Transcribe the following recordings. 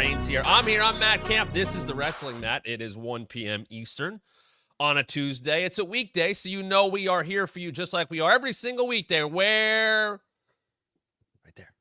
Reigns here. I'm Matt Camp. This is the Wrestling Mat. It is 1 p.m. Eastern on a Tuesday. It's a weekday, so you know we are here for you just like we are every single weekday. Where? Right there.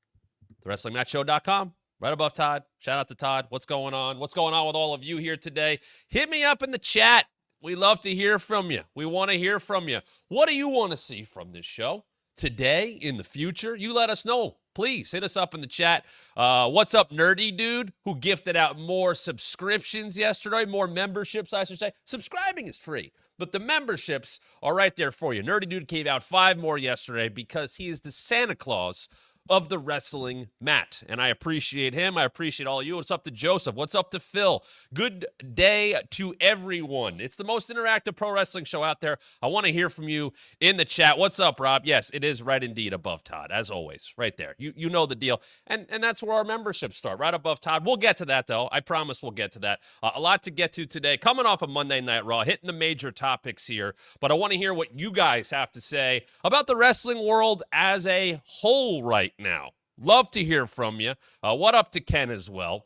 TheWrestlingMatShow.com. Right above Todd. Shout out to Todd. What's going on? What's going on with all of you here today? Hit me up in the chat. We love to hear from you. We want to hear from you. What do you want to see from this show today, in the future? You let us know. Please hit us up in the chat. What's up, Nerdy Dude, who gifted out more subscriptions yesterday, more memberships, I should say. Subscribing is free, but the memberships are right there for you. Nerdy Dude gave out 5 more yesterday because he is the Santa Claus of the Wrestling Mat, and I appreciate him. I appreciate all of you. What's up to Joseph? What's up to Phil? Good day to everyone. It's the most interactive pro wrestling show out there. I want to hear from you in the chat. What's up, Rob? Yes, it is right indeed above Todd, as always, right there. You know the deal, and that's where our memberships start, right above Todd. We'll get to that, though. I promise we'll get to that. A lot to get to today. Coming off of Monday Night Raw, hitting the major topics here, but I want to hear what you guys have to say about the wrestling world as a whole right now. Love to hear from you. What up to Ken as well?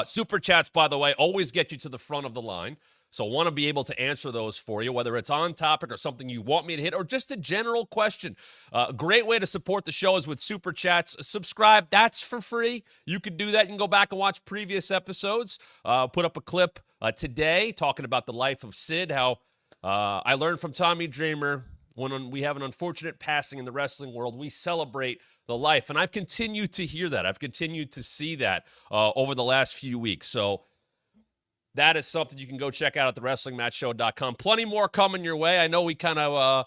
Super chats, by the way, always get you to the front of the line. So want to be able to answer those for you, whether it's on topic or something you want me to hit or just a general question. Great way to support the show is with super chats. Subscribe. That's for free. You can do that. You can go back and watch previous episodes. Put up a clip today talking about the life of Sid, how I learned from Tommy Dreamer. When we have an unfortunate passing in the wrestling world, we celebrate the life. And I've continued to hear that. I've continued to see that over the last few weeks. So that is something you can go check out at thewrestlingmatchshow.com. Plenty more coming your way. I know we kind of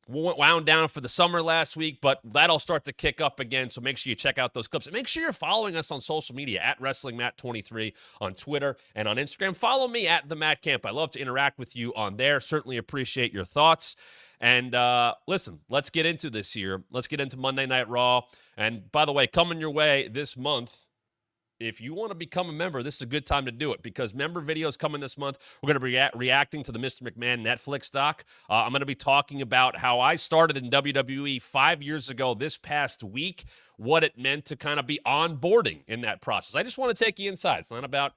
wound down for the summer last week, but that'll start to kick up again. So make sure you check out those clips. And make sure you're following us on social media at WrestlingMat23 on Twitter and on Instagram. Follow me at The Matt Camp. I love to interact with you on there. Certainly appreciate your thoughts. And listen, let's get into this here. Let's get into Monday Night Raw. And by the way, coming your way this month, if you want to become a member, this is a good time to do it because member videos coming this month. We're going to be reacting to the Mr. McMahon Netflix doc. I'm going to be talking about how I started in WWE 5 years ago this past week, what it meant to kind of be onboarding in that process. I just want to take you inside. It's not about,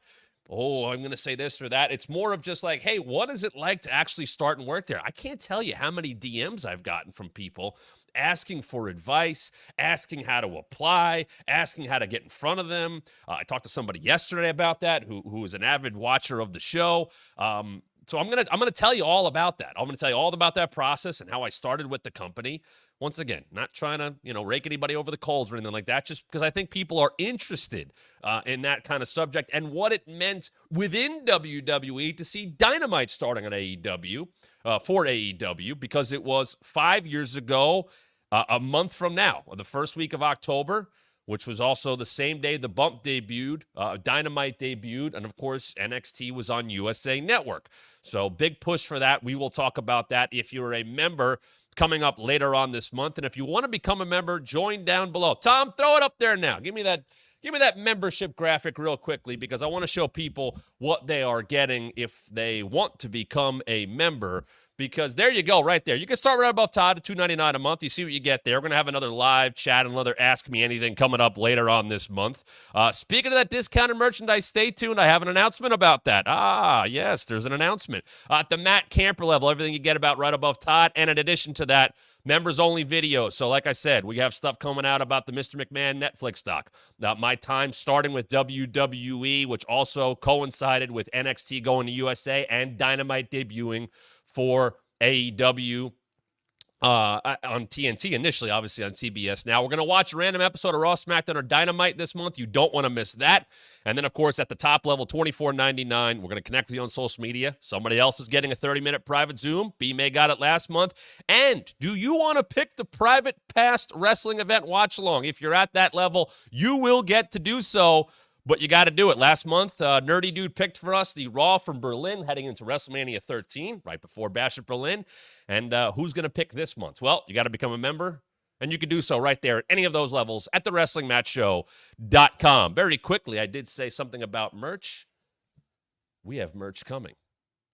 oh, I'm going to say this or that. It's more of just like, hey, what is it like to actually start and work there? I can't tell you how many DMs I've gotten from people asking for advice, asking how to apply, asking how to get in front of them. I talked to somebody yesterday about that who is an avid watcher of the show. So I'm gonna tell you all about that. I'm gonna tell you all about that process and how I started with the company. Once again, not trying to rake anybody over the coals or anything like that, just because I think people are interested in that kind of subject and what it meant within WWE to see Dynamite starting on AEW for AEW, because it was 5 years ago, a month from now, the first week of October, which was also the same day the Bump debuted, Dynamite debuted, and of course NXT was on USA Network. So big push for that. We will talk about that if you're a member coming up later on this month. And if you want to become a member, join down below. Tom, throw it up there now. Give me that membership graphic real quickly, because I want to show people what they are getting if they want to become a member. Because there you go, right there. You can start right above Todd at $2.99 a month. You see what you get there. We're going to have another live chat and another Ask Me Anything coming up later on this month. Speaking of that discounted merchandise, stay tuned. I have an announcement about that. Yes, there's an announcement. At the Matt Camper level, everything you get about right above Todd. And in addition to that, members-only videos. So like I said, we have stuff coming out about the Mr. McMahon Netflix doc. My time starting with WWE, which also coincided with NXT going to USA and Dynamite debuting for AEW on TNT initially, obviously on CBS. Now we're going to watch a random episode of Raw, SmackDown, or Dynamite this month. You don't want to miss that. And then, of course, at the top level, $24.99, we're going to connect with you on social media. Somebody else is getting a 30-minute private Zoom. B-May got it last month. And do you want to pick the private past wrestling event watch-along? If you're at that level, you will get to do so. But you got to do it. Last month, Nerdy Dude picked for us the Raw from Berlin heading into WrestleMania 13, right before Bash at Berlin. And who's going to pick this month? Well, you got to become a member, and you can do so right there at any of those levels at thewrestlingmatchshow.com. Very quickly, I did say something about merch. We have merch coming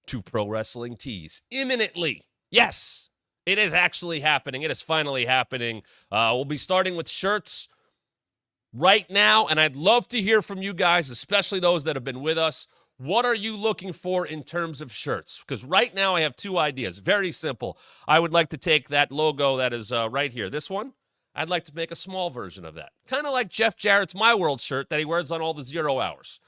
to Pro Wrestling Tees imminently. Yes, it is actually happening. It is finally happening. We'll be starting with shirts. right now, and I'd love to hear from you guys, especially those that have been with us. What are you looking for in terms of shirts? Because right now I have two ideas. Very simple. I would like to take that logo that is right here, this one. I'd like to make a small version of that. Kind of like Jeff Jarrett's My World shirt that he wears on all the 0 hours.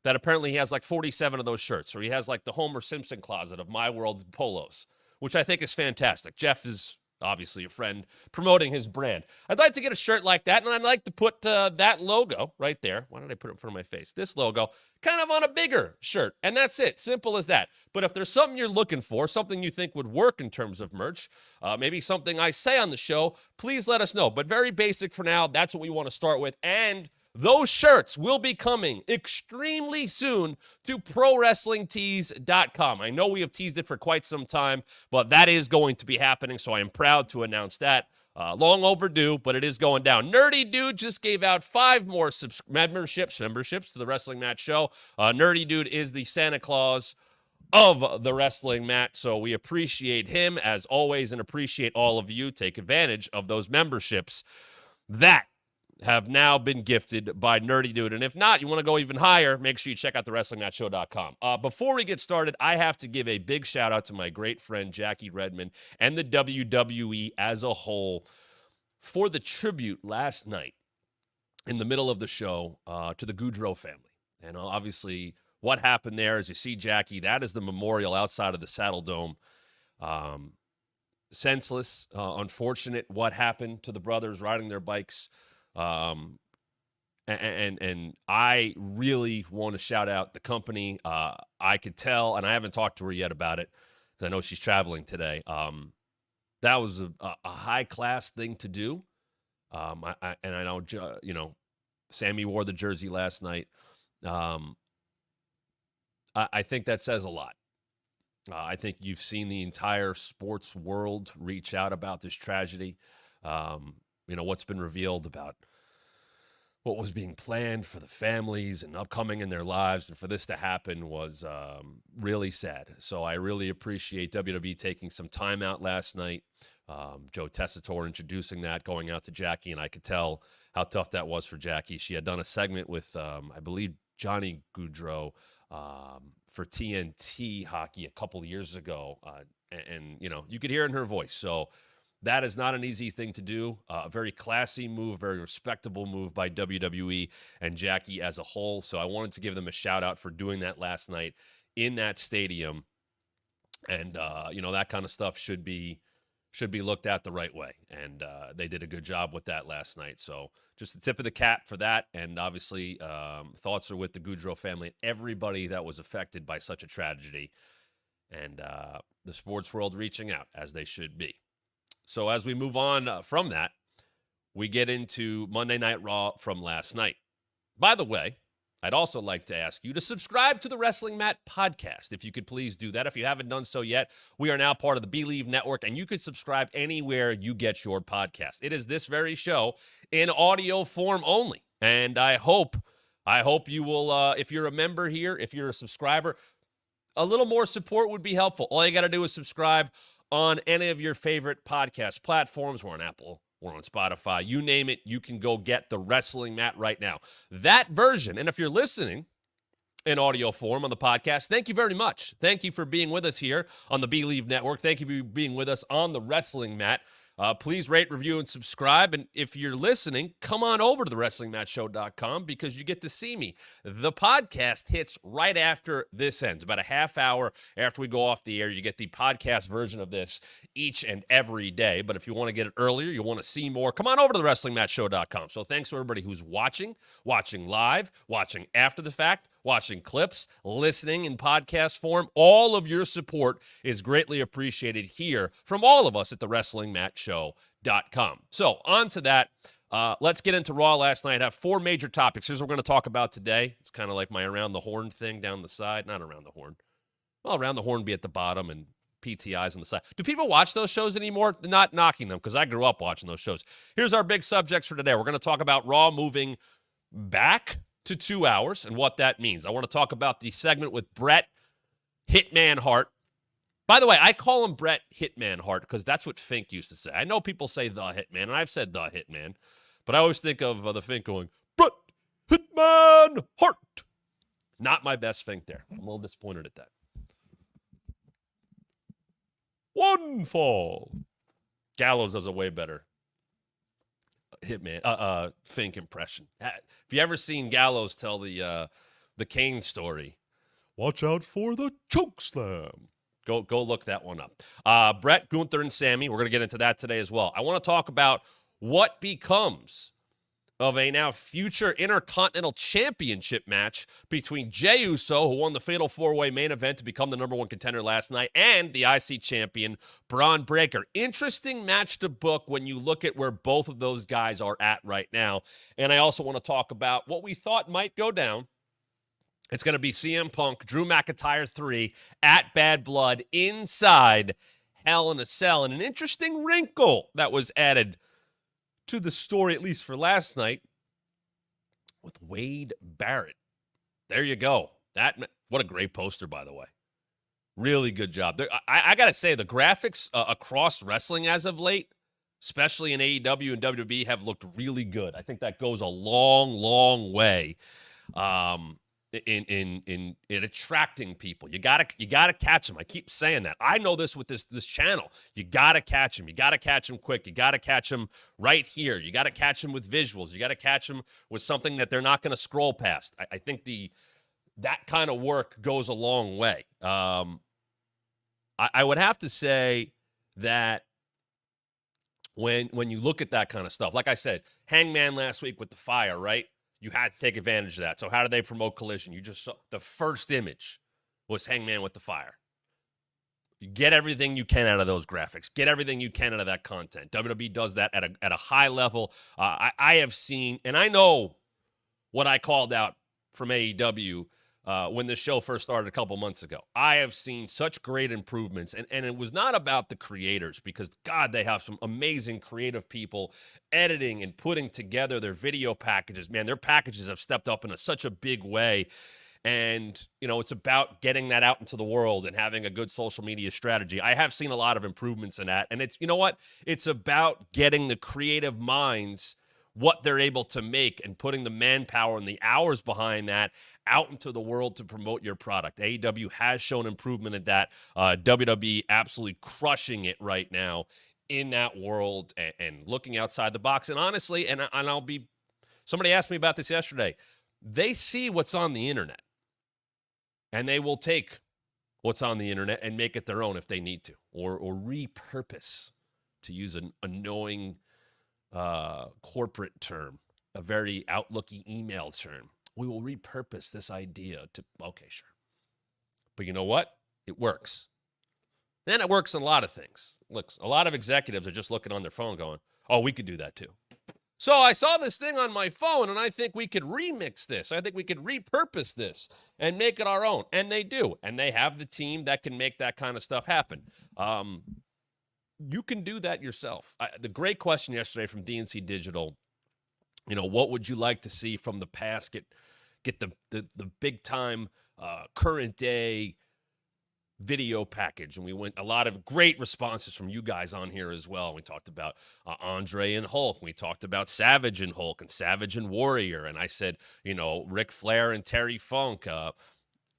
That apparently he has like 47 of those shirts. Or he has like the Homer Simpson closet of My World polos, which I think is fantastic. Jeff is obviously a friend promoting his brand. I'd like to get a shirt like that, and I'd like to put that logo right there. Why did I put it in front of my face? This logo kind of on a bigger shirt, and that's it. Simple as that. But if there's something you're looking for, something you think would work in terms of merch, maybe something I say on the show, please let us know. But very basic for now. That's what we want to start with. And those shirts will be coming extremely soon to ProWrestlingTees.com. I know we have teased it for quite some time, but that is going to be happening, so I am proud to announce that. Long overdue, but it is going down. Nerdy Dude just gave out 5 more memberships to the Wrestling Mat Show. Nerdy Dude is the Santa Claus of the Wrestling Mat, so we appreciate him as always and appreciate all of you. Take advantage of those memberships that have now been gifted by Nerdy Dude. And if not, you want to go even higher, make sure you check out the WrestlingMatShow.com. Before we get started, I have to give a big shout out to my great friend Jackie Redmond and the WWE as a whole for the tribute last night in the middle of the show to the Gaudreau family. And obviously what happened there, as you see Jackie, that is the memorial outside of the Saddle Dome. Senseless, unfortunate what happened to the brothers riding their bikes. And I really want to shout out the company. I could tell, and I haven't talked to her yet about it because I know she's traveling today. That was a high-class thing to do. I know, Sammy wore the jersey last night. I think that says a lot. I think you've seen the entire sports world reach out about this tragedy. What's been revealed about what was being planned for the families and upcoming in their lives, and for this to happen was really sad. So I really appreciate WWE taking some time out last night. Joe Tessitore introducing that, going out to Jackie, and I could tell how tough that was for Jackie. She had done a segment with, I believe, Johnny Gaudreau for TNT hockey a couple years ago, and you could hear it in her voice. So that is not an easy thing to do. A very classy move, very respectable move by WWE and Jackie as a whole. So I wanted to give them a shout out for doing that last night in that stadium. And, that kind of stuff should be looked at the right way. And they did a good job with that last night. So just the tip of the cap for that. And obviously, thoughts are with the Gaudreau family and everybody that was affected by such a tragedy. And the sports world reaching out as they should be. So as we move on from that, we get into Monday Night Raw from last night. By the way, I'd also like to ask you to subscribe to the Wrestling Mat podcast. If you could please do that. If you haven't done so yet, we are now part of the Believe Network, and you could subscribe anywhere you get your podcast. It is this very show in audio form only. And I hope you will, if you're a member here, if you're a subscriber, a little more support would be helpful. All you got to do is subscribe on any of your favorite podcast platforms. We're on Apple, we're on Spotify, you name it, you can go get the Wrestling Mat right now. That version, and if you're listening in audio form on the podcast, thank you very much. Thank you for being with us here on the Believe Network. Thank you for being with us on the Wrestling Mat. Please rate, review, and subscribe. And if you're listening, come on over to the WrestlingMatShow.com because you get to see me. The podcast hits right after this ends, about a half hour after we go off the air. You get the podcast version of this each and every day. But if you want to get it earlier, you want to see more, come on over to the WrestlingMatShow.com. So thanks to everybody who's watching live, watching after the fact, watching clips, listening in podcast form. All of your support is greatly appreciated here from all of us at the WrestlingMatShow.com. So on to that. Let's get into Raw last night. I have 4 major topics. Here's what we're going to talk about today. It's kind of like my around the horn thing down the side. Not around the horn. Well, around the horn be at the bottom and PTIs on the side. Do people watch those shows anymore? Not knocking them because I grew up watching those shows. Here's our big subjects for today. We're going to talk about Raw moving back to 2 hours and what that means. I want to talk about the segment with Bret Hitman Hart. By the way, I call him Bret Hitman Hart because that's what Fink used to say. I know people say the Hitman, and I've said the Hitman, but I always think of the Fink going, Man Hart. Not my best think there. I'm a little disappointed at that. One fall. Gallows does a way better Hitman Fink impression. If you ever seen Gallows tell the Kane story, watch out for the choke slam. Go look that one up. Bret, Gunther, and Sammy. We're going to get into that today as well. I want to talk about what becomes of a now future Intercontinental Championship match between Jey Uso, who won the Fatal 4-Way main event to become the #1 contender last night, and the IC champion, Bron Breakker. Interesting match to book when you look at where both of those guys are at right now. And I also want to talk about what we thought might go down. It's going to be CM Punk, Drew McIntyre 3 at Bad Blood inside Hell in a Cell. And an interesting wrinkle that was added to the story, at least for last night, with Wade Barrett. There you go. What a great poster, by the way. Really good job. I got to say, the graphics across wrestling as of late, especially in AEW and WWE, have looked really good. I think that goes a long, long way in attracting people. You gotta catch them. I keep saying that. I know this with this channel. You gotta catch them. You gotta catch them quick. You gotta catch them right here. You gotta catch them with visuals. You gotta catch them with something that they're not going to scroll past. I think that kind of work goes a long way. I would have to say that when you look at that kind of stuff, like I said, Hangman last week with the fire, right? You had to take advantage of that. So how do they promote Collision? You just saw the first image was Hangman with the fire. You get everything you can out of those graphics. Get everything you can out of that content. WWE does that at a high level. I have seen, and I know what I called out from AEW when this show first started a couple months ago. I have seen such great improvements, and it was not about the creators, because, God, they have some amazing creative people editing and putting together their video packages. Man, their packages have stepped up in such a big way, and, it's about getting that out into the world and having a good social media strategy. I have seen a lot of improvements in that, and it's, it's about getting the creative minds what they're able to make and putting the manpower and the hours behind that out into the world to promote your product. AEW has shown improvement at that. WWE absolutely crushing it right now in that world and looking outside the box. And honestly, somebody asked me about this yesterday. They see what's on the internet, and they will take what's on the internet and make it their own if they need to, or repurpose, to use an annoying corporate term, a very outlooky email term. We will repurpose this idea to, okay, sure. But you know what? It works. Then it works in a lot of things. Look, a lot of executives are just looking on their phone going, oh, we could do that too. So I saw this thing on my phone, and I think we could remix this. I think we could repurpose this and make it our own. And they do. And they have the team that can make that kind of stuff happen. You can do that yourself. The great question yesterday from DNC Digital, what would you like to see from the past get the big time current day video package? And we went a lot of great responses from you guys on here as well. We talked about Andre and Hulk. We talked about Savage and Hulk and Savage and Warrior. And I said, Ric Flair and Terry Funk. I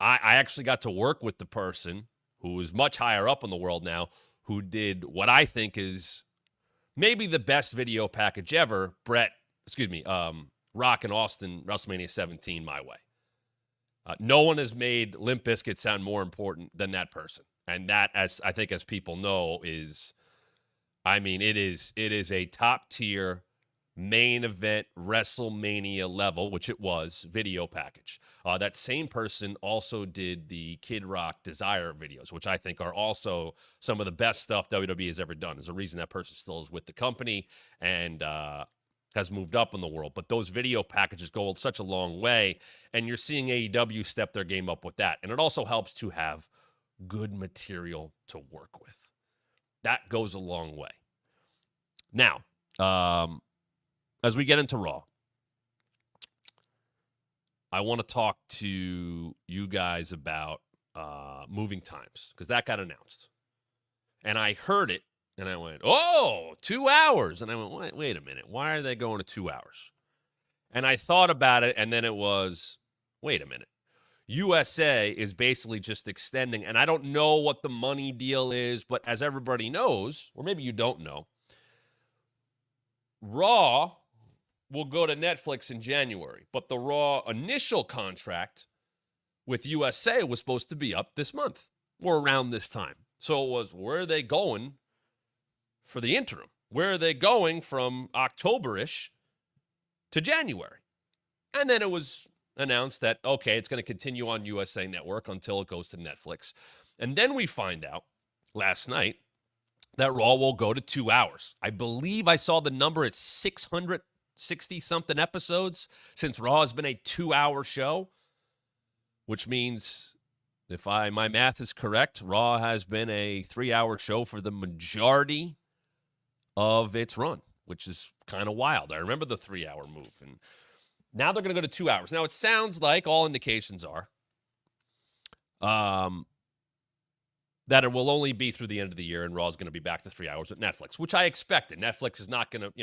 actually got to work with the person who is much higher up in the world now, who did what I think is maybe the best video package ever, Rock and Austin, WrestleMania 17, my way. No one has made Limp Bizkit sound more important than that person. And that, as people know, it is a top tier main event WrestleMania level, which it was, video package. That same person also did the Kid Rock Desire videos, which I think are also some of the best stuff WWE has ever done. There's a reason that person still is with the company and has moved up in the world. But those video packages go such a long way, and you're seeing AEW step their game up with that. And it also helps to have good material to work with. That goes a long way. Now, as we get into Raw, I want to talk to you guys about moving times, because that got announced. And I heard it, and I went, 2 hours. And I went, wait a minute. Why are they going to 2 hours? And I thought about it, and then it was, wait a minute. USA is basically just extending, and I don't know what the money deal is, but as everybody knows, or maybe you don't know, Raw will go to Netflix in January, but the Raw initial contract with USA was supposed to be up this month or around this time. So it was, where are they going for the interim? Where are they going from October-ish to January? And then it was announced that, okay, it's going to continue on USA Network until it goes to Netflix. And then we find out last night that Raw will go to 2 hours. I believe I saw the number at 660-something episodes since Raw has been a 2-hour show, which means, if my math is correct, Raw has been a 3-hour show for the majority of its run, which is kind of wild. I remember the 3-hour move, and now they're going to go to 2 hours. Now, it sounds like all indications are that it will only be through the end of the year, and Raw is going to be back to 3 hours at Netflix, which I expected. Netflix is not going to,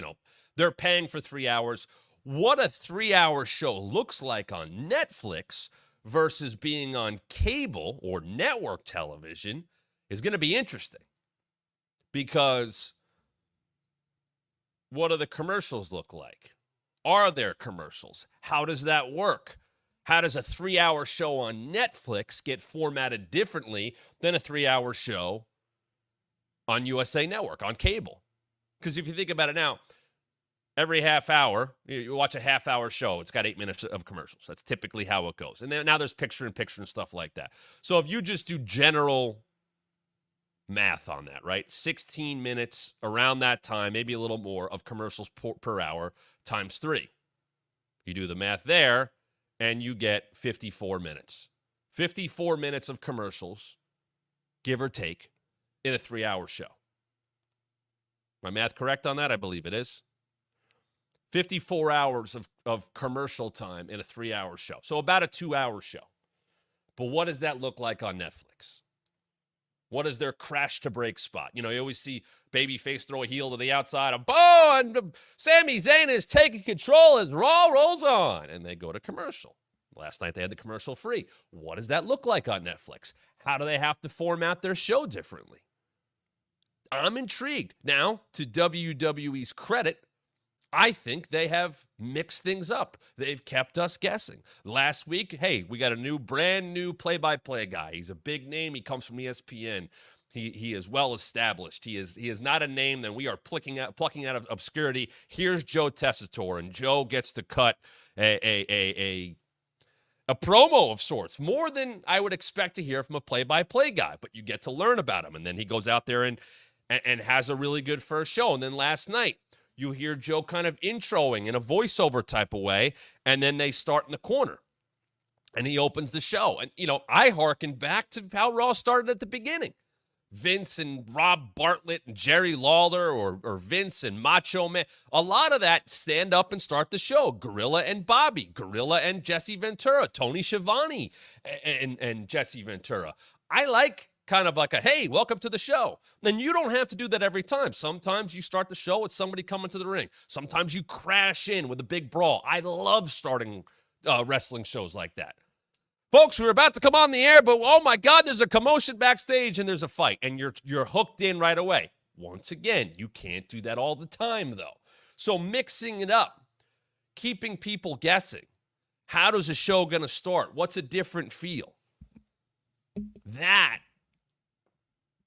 they're paying for 3 hours. What a 3-hour show looks like on Netflix versus being on cable or network television is going to be interesting, because what do the commercials look like? Are there commercials? How does that work? How does a 3-hour show on Netflix get formatted differently than a 3-hour show on USA Network, on cable? Because if you think about it now, every half hour, you watch a half-hour show, it's got 8 minutes of commercials. That's typically how it goes. And then now there's picture-in-picture and stuff like that. So if you just do general math on that, right? 16 minutes around that time, maybe a little more, of commercials per hour times 3. You do the math there, and you get 54 minutes. 54 minutes of commercials, give or take, in a 3-hour show. My math correct on that? I believe it is. 54 hours of commercial time in a 3-hour show. So about a 2-hour show. But what does that look like on Netflix? What is their crash to break spot? You always see babyface throw a heel to the outside. And Sami Zayn is taking control as Raw rolls on. And they go to commercial. Last night they had the commercial free. What does that look like on Netflix? How do they have to format their show differently? I'm intrigued. Now, to WWE's credit, I think they have mixed things up. They've kept us guessing. Last week, hey, we got a brand new play-by-play guy. He's a big name. He comes from ESPN. He is well established. He is not a name that we are plucking out of obscurity. Here's Joe Tessitore, and Joe gets to cut a promo of sorts, more than I would expect to hear from a play-by-play guy. But you get to learn about him, and then he goes out there and has a really good first show. And then last night, you hear Joe kind of introing in a voiceover type of way, and then they start in the corner, and he opens the show. And, I hearken back to how Raw started at the beginning. Vince and Rob Bartlett and Jerry Lawler, or Vince and Macho Man. A lot of that stand up and start the show. Gorilla and Bobby. Gorilla and Jesse Ventura. Tony Schiavone and Jesse Ventura. I like kind of like a, hey, welcome to the show. Then you don't have to do that every time. Sometimes you start the show with somebody coming to the ring. Sometimes you crash in with a big brawl. I love starting wrestling shows like that. Folks, we're about to come on the air, but oh my God, there's a commotion backstage and there's a fight, and you're hooked in right away. Once again, you can't do that all the time, though. So mixing it up, keeping people guessing. How does a show going to start? What's a different feel? That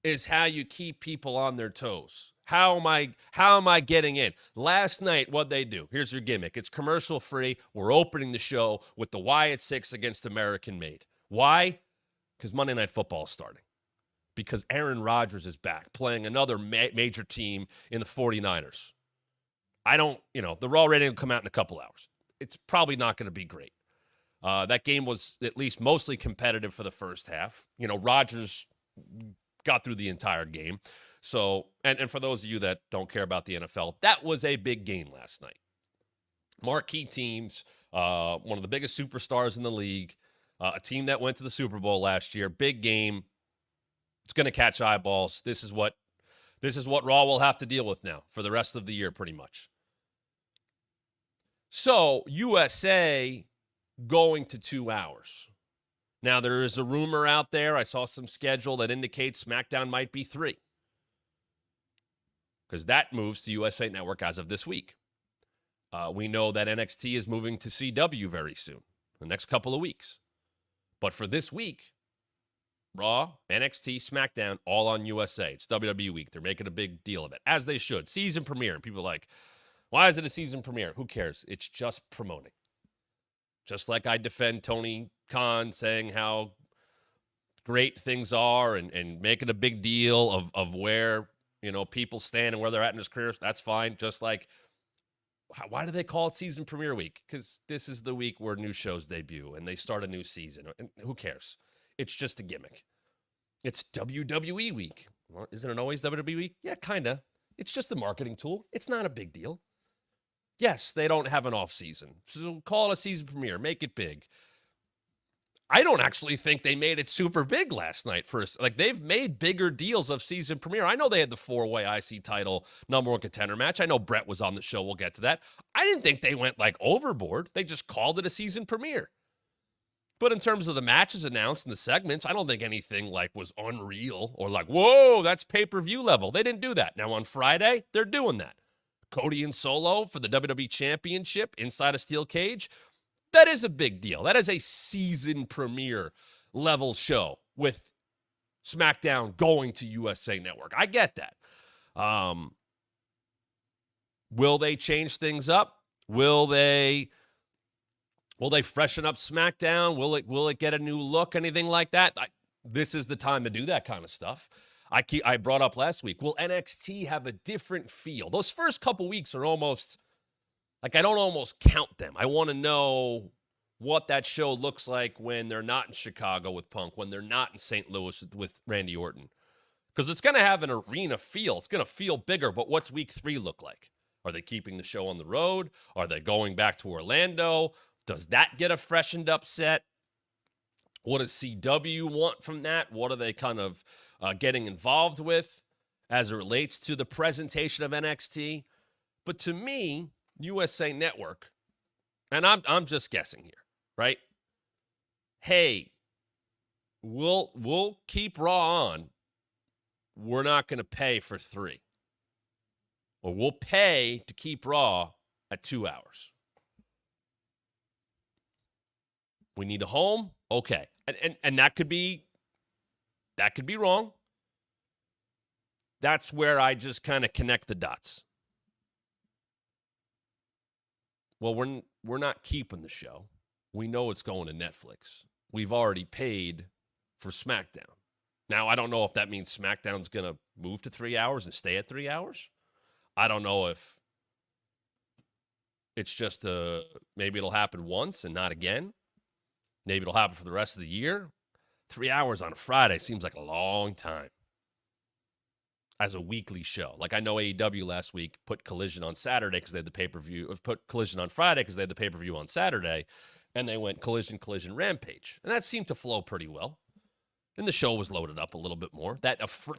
is how you keep people on their toes. How am I getting in? Last night, what'd they do? Here's your gimmick. It's commercial free. We're opening the show with the Wyatt Six against American Made. Why? Because Monday Night Football is starting. Because Aaron Rodgers is back, playing another major team in the 49ers. The Raw rating will come out in a couple hours. It's probably not going to be great. That game was at least mostly competitive for the first half. Rodgers got through the entire game. So, and for those of you that don't care about the NFL, that was a big game last night. Marquee teams, one of the biggest superstars in the league, a team that went to the Super Bowl last year, big game. It's going to catch eyeballs. This is what Raw will have to deal with now for the rest of the year, pretty much. So USA going to 2 hours. Now, there is a rumor out there. I saw some schedule that indicates SmackDown might be 3. Because that moves to USA Network as of this week. We know that NXT is moving to CW very soon, the next couple of weeks. But for this week, Raw, NXT, SmackDown, all on USA. It's WWE week. They're making a big deal of it, as they should. Season premiere. And people are like, why is it a season premiere? Who cares? It's just promoting. Just like I defend Tony Khan saying how great things are and making a big deal of where, people stand and where they're at in his careers. That's fine. Just like, why do they call it season premiere week? Because this is the week where new shows debut and they start a new season. And who cares? It's just a gimmick. It's WWE week. Well, isn't it always WWE week? Yeah, kind of. It's just a marketing tool. It's not a big deal. Yes, they don't have an off season. So call it a season premiere. Make it big. I don't actually think they made it super big last night. They've made bigger deals of season premiere. I know they had the 4-way IC title number 1 contender match. I know Bret was on the show. We'll get to that. I didn't think they went overboard. They just called it a season premiere. But in terms of the matches announced and the segments, I don't think anything was unreal or whoa, that's pay-per-view level. They didn't do that. Now on Friday, they're doing that. Cody and Solo for the WWE Championship inside a steel cage. That is a big deal. That is a season premiere level show with SmackDown going to USA Network. I get that. Will they change things up? Will they freshen up SmackDown? Will it get a new look? Anything like that? This is the time to do that kind of stuff. I brought up last week. Will NXT have a different feel? Those first couple weeks are almost I don't almost count them. I want to know what that show looks like when they're not in Chicago with Punk, when they're not in St. Louis with Randy Orton. Because it's going to have an arena feel. It's going to feel bigger, but what's week 3 look like? Are they keeping the show on the road? Are they going back to Orlando? Does that get a freshened up set? What does CW want from that? What are they kind of getting involved with as it relates to the presentation of NXT? But to me, USA Network, and I'm just guessing here, right? Hey, we'll keep Raw on. We're not going to pay for 3. Or we'll pay to keep Raw at 2 hours. We need a home? Okay. And that could be wrong. That's where I just kind of connect the dots. Well, we're not keeping the show. We know it's going to Netflix. We've already paid for SmackDown. Now, I don't know if that means SmackDown's going to move to 3 hours and stay at 3 hours. I don't know if it's just maybe it'll happen once and not again. Maybe it'll happen for the rest of the year. 3 hours on a Friday seems like a long time as a weekly show. I know AEW last week put Collision on Saturday because they had the pay-per-view, put Collision on Friday because they had the pay-per-view on Saturday, and they went Collision, Rampage. And that seemed to flow pretty well. And the show was loaded up a little bit more.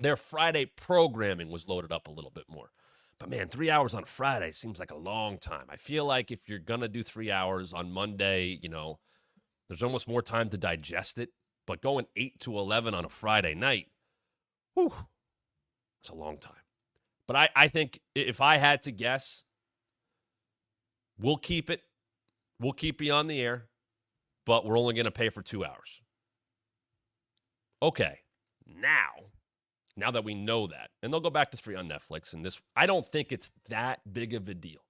Their Friday programming was loaded up a little bit more. But man, 3 hours on Friday seems like a long time. I feel like if you're going to do 3 hours on Monday, there's almost more time to digest it. But going 8 to 11 on a Friday night, whew, it's a long time. But I think if I had to guess, we'll keep it. We'll keep you on the air, but we're only going to pay for 2 hours. Okay, now that we know that, and they'll go back to 3 on Netflix, and I don't think it's that big of a deal.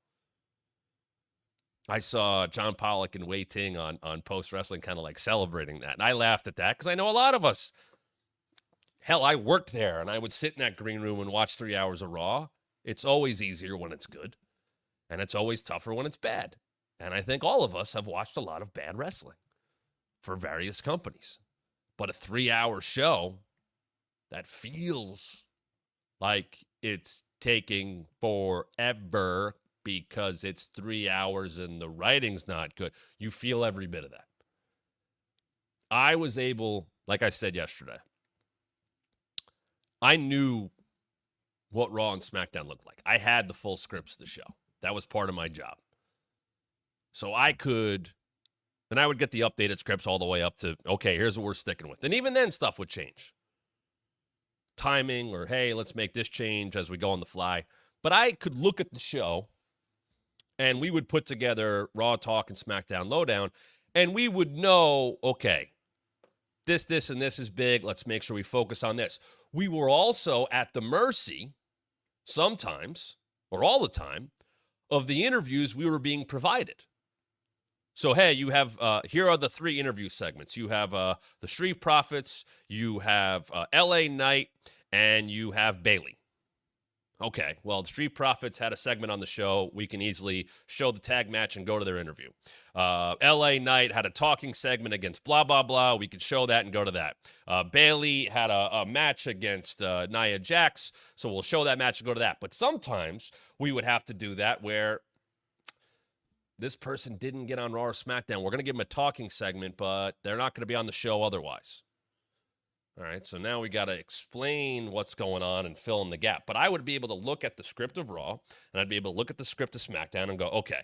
I saw John Pollock and Wei Ting on Post Wrestling kind of celebrating that, and I laughed at that because I know a lot of us. Hell, I worked there, and I would sit in that green room and watch 3 hours of Raw. It's always easier when it's good, and it's always tougher when it's bad. And I think all of us have watched a lot of bad wrestling for various companies. But a 3-hour show that feels like it's taking forever because it's 3 hours and the writing's not good. You feel every bit of that. I was able, like I said yesterday, I knew what Raw and SmackDown looked like. I had the full scripts of the show. That was part of my job. So I would get the updated scripts all the way up to, okay, here's what we're sticking with. And even then, stuff would change. Timing, or, hey, let's make this change as we go on the fly. But I could look at the show, and we would put together Raw Talk and SmackDown Lowdown, and we would know, okay, this, and this is big. Let's make sure we focus on this. We were also at the mercy, sometimes, or all the time, of the interviews we were being provided. So, hey, you have, here are the 3 interview segments. You have the Street Profits, you have LA Knight, and you have Bayley. Okay, well, the Street Profits had a segment on the show. We can easily show the tag match and go to their interview. LA Knight had a talking segment against blah, blah, blah. We could show that and go to that. Bayley had a match against Nia Jax, so we'll show that match and go to that. But sometimes we would have to do that where this person didn't get on Raw or SmackDown. We're going to give them a talking segment, but they're not going to be on the show otherwise. All right, so now we got to explain what's going on and fill in the gap. But I would be able to look at the script of Raw, and I'd be able to look at the script of SmackDown and go, okay,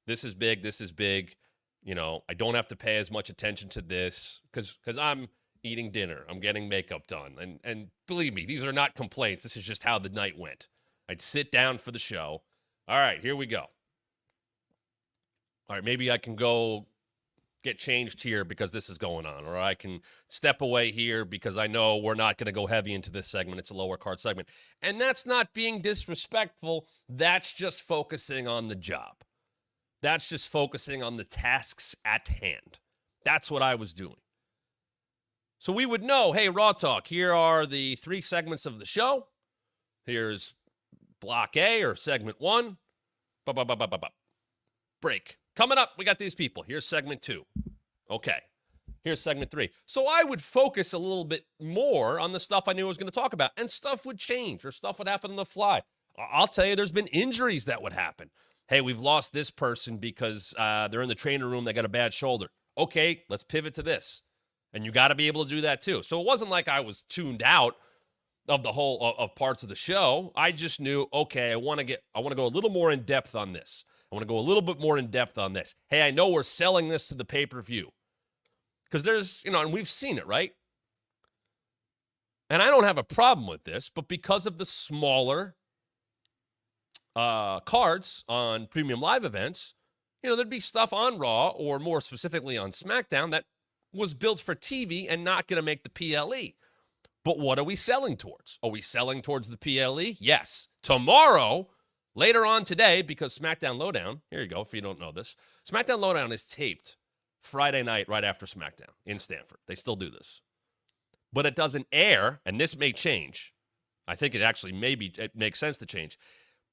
this is big, this is big. You know, I don't have to pay as much attention to this because I'm eating dinner. I'm getting makeup done. And believe me, these are not complaints. This is just how the night went. I'd sit down for the show. All right, here we go. All right, maybe I can go get changed here because this is going on, or I can step away here because I know we're not going to go heavy into this segment. It's a lower card segment. And that's not being disrespectful. That's just focusing on the job. That's just focusing on the tasks at hand. That's what I was doing. So we would know, hey, Raw Talk, here are the 3 segments of the show. Here's Block A, or segment 1. Break. Coming up, we got these people. Here's segment 2. Okay. Here's segment 3. So I would focus a little bit more on the stuff I knew I was going to talk about, and stuff would change, or stuff would happen on the fly. I'll tell you, there's been injuries that would happen. Hey, we've lost this person because they're in the training room. They got a bad shoulder. Okay, let's pivot to this. And you got to be able to do that too. So it wasn't like I was tuned out of the whole of parts of the show. I just knew, okay, I want to go a little more in depth on this. I want to go a little bit more in depth on this. Hey, I know we're selling this to the pay-per-view. Because there's, and we've seen it, right? And I don't have a problem with this, but because of the smaller cards on premium live events, there'd be stuff on Raw, or more specifically on SmackDown, that was built for TV and not going to make the PLE. But what are we selling towards? Are we selling towards the PLE? Yes. Tomorrow, later on today, because SmackDown Lowdown, here you go, if you don't know this, SmackDown Lowdown is taped Friday night right after SmackDown in Stamford. They still do this. But it doesn't air, and this may change. I think it makes sense to change.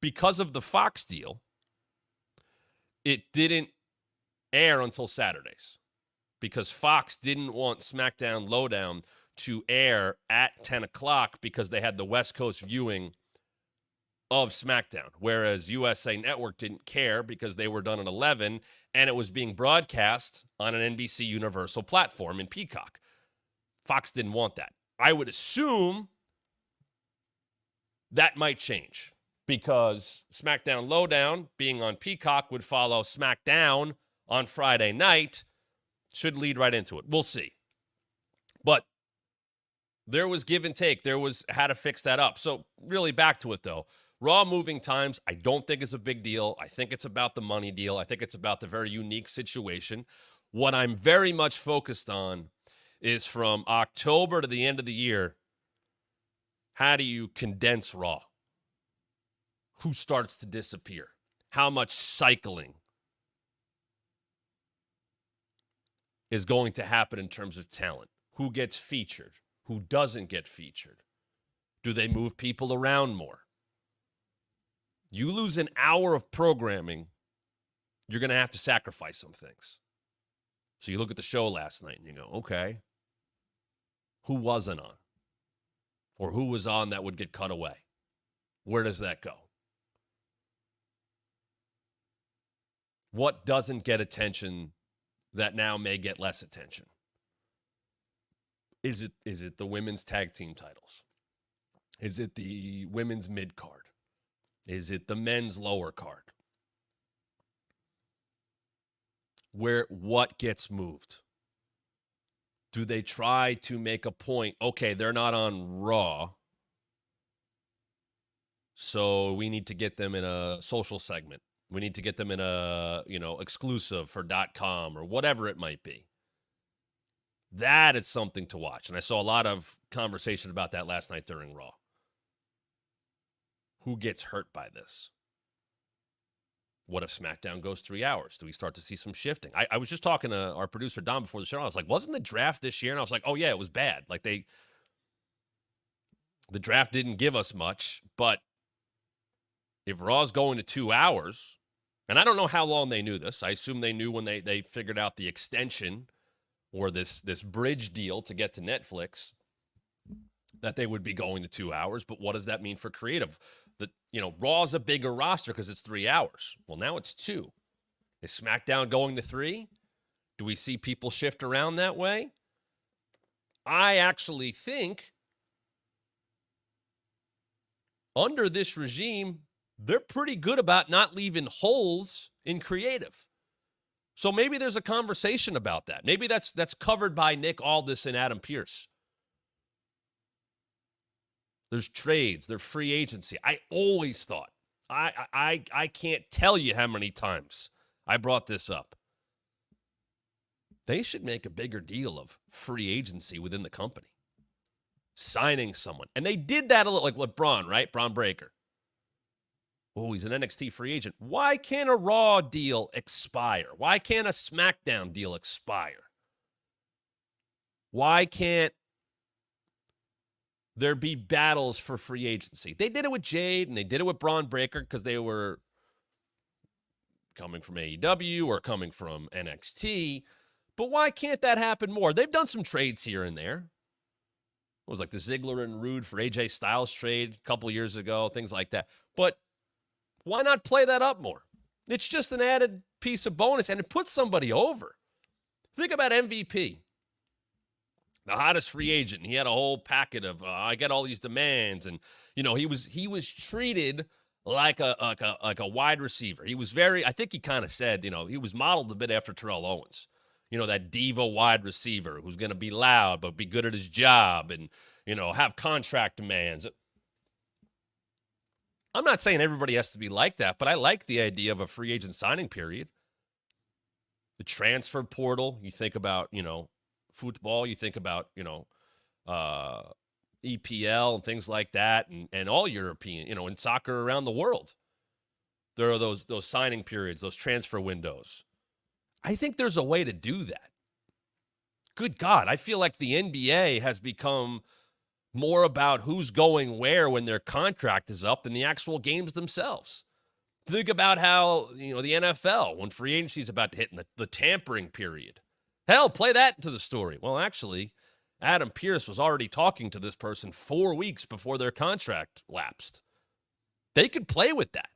Because of the Fox deal, it didn't air until Saturdays. Because Fox didn't want SmackDown Lowdown to air at 10 o'clock because they had the West Coast viewing of SmackDown, whereas USA Network didn't care because they were done at 11, and it was being broadcast on an NBC Universal platform in Peacock. Fox didn't want that. I would assume that might change because SmackDown Lowdown, being on Peacock, would follow SmackDown on Friday night. Should lead right into it. We'll see. But there was give and take. There was how to fix that up. So really back to it, though. Raw moving times, I don't think is a big deal. I think it's about the money deal. I think it's about the very unique situation. What I'm very much focused on is from October to the end of the year, how do you condense Raw? Who starts to disappear? How much cycling is going to happen in terms of talent? Who gets featured? Who doesn't get featured? Do they move people around more? You lose an hour of programming, you're going to have to sacrifice some things. So you look at the show last night and you go, okay, who wasn't on? Or who was on that would get cut away? Where does that go? What doesn't get attention that now may get less attention? Is it the women's tag team titles? Is it the women's mid card? Is it the men's lower card? what gets moved? Do they try to make a point? Okay, they're not on Raw, so we need to get them in a social segment. We need to get them in a, exclusive for .com or whatever it might be. That is something to watch. And I saw a lot of conversation about that last night during Raw. Who gets hurt by this? What if SmackDown goes 3 hours? Do we start to see some shifting? I was just talking to our producer, Dom, before the show. I was like, wasn't the draft this year? And I was like, oh, yeah, it was bad. Like, the draft didn't give us much. But if Raw's going to 2 hours, and I don't know how long they knew this. I assume they knew when they figured out the extension or this bridge deal to get to Netflix that they would be going to 2 hours. But what does that mean for creative? Raw's a bigger roster because it's 3 hours. Well, now it's 2. Is SmackDown going to 3? Do we see people shift around that way? I actually think under this regime, they're pretty good about not leaving holes in creative. So maybe there's a conversation about that. Maybe that's covered by Nick Aldis and Adam Pearce. There's trades, there's free agency. I always thought, I can't tell you how many times I brought this up. They should make a bigger deal of free agency within the company. Signing someone. And they did that a little, like with Bron, right? Bron Breakker. Oh, he's an NXT free agent. Why can't a Raw deal expire? Why can't a SmackDown deal expire? Why can't there be battles for free agency? They did it with Jade and they did it with Bron Breakker because they were coming from AEW or coming from NXT. But why can't that happen more? They've done some trades here and there. It was like the Ziggler and Rude for AJ Styles trade a couple years ago, things like that. But why not play that up more? It's just an added piece of bonus, and it puts somebody over. Think about MVP. The hottest free agent. He had a whole packet of, I get all these demands. And, he was treated like a wide receiver. He was I think he kind of said, he was modeled a bit after Terrell Owens. That diva wide receiver who's going to be loud but be good at his job and, have contract demands. I'm not saying everybody has to be like that, but I like the idea of a free agent signing period. The transfer portal, you think about, football, you think about, EPL and things like that, and all European, in soccer around the world. There are those signing periods, those transfer windows. I think there's a way to do that. Good God, I feel like the NBA has become more about who's going where when their contract is up than the actual games themselves. Think about how, the NFL, when free agency is about to hit in the tampering period. Hell, play that into the story. Well, actually, Adam Pearce was already talking to this person 4 weeks before their contract lapsed. They could play with that.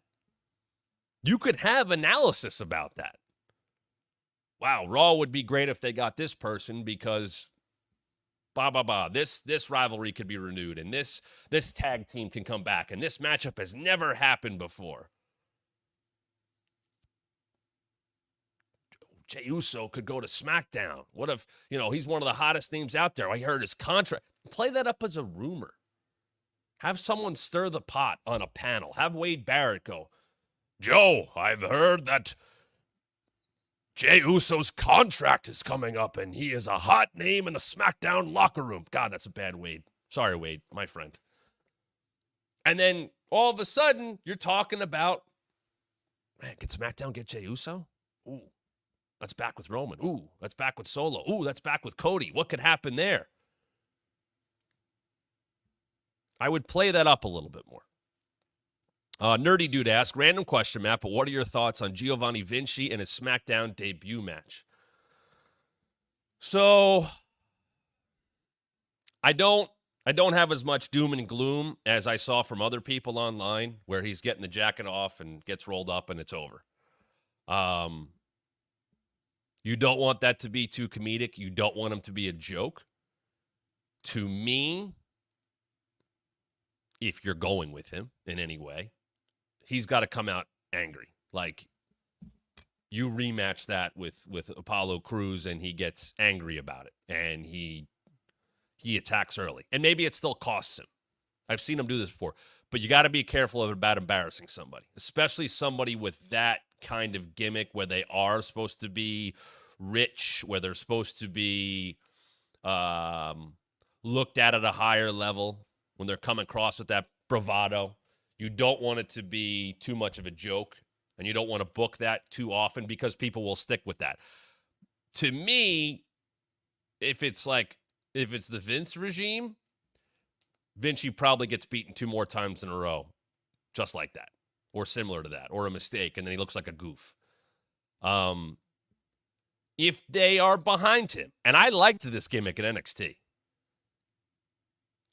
You could have analysis about that. Wow, Raw would be great if they got this person because this rivalry could be renewed and this tag team can come back and this matchup has never happened before. Jey Uso could go to SmackDown. What if, he's one of the hottest names out there. I heard his contract. Play that up as a rumor. Have someone stir the pot on a panel. Have Wade Barrett go, Joe, I've heard that Jey Uso's contract is coming up, and he is a hot name in the SmackDown locker room. God, that's a bad Wade. Sorry, Wade, my friend. And then all of a sudden, you're talking about, man, can SmackDown get Jey Uso? Ooh, that's back with Roman. Ooh, that's back with Solo. Ooh, that's back with Cody. What could happen there? I would play that up a little bit more. Nerdy Dude asks, random question, Matt, but what are your thoughts on Giovanni Vinci and his SmackDown debut match? So, I don't have as much doom and gloom as I saw from other people online, where he's getting the jacket off and gets rolled up and it's over. You don't want that to be too comedic. You don't want him to be a joke. To me, if you're going with him in any way, he's got to come out angry. Like, you rematch that with Apollo Crews, and he gets angry about it, and he attacks early. And maybe it still costs him. I've seen him do this before. But you got to be careful about embarrassing somebody, especially somebody with that kind of gimmick where they are supposed to be rich, where they're supposed to be looked at a higher level when they're coming across with that bravado. You don't want it to be too much of a joke, and you don't want to book that too often because people will stick with that. To me, if it's the Vince regime, Vinci probably gets beaten 2 more times in a row, just like that, or similar to that, or a mistake, and then he looks like a goof. If they are behind him, and I liked this gimmick at NXT,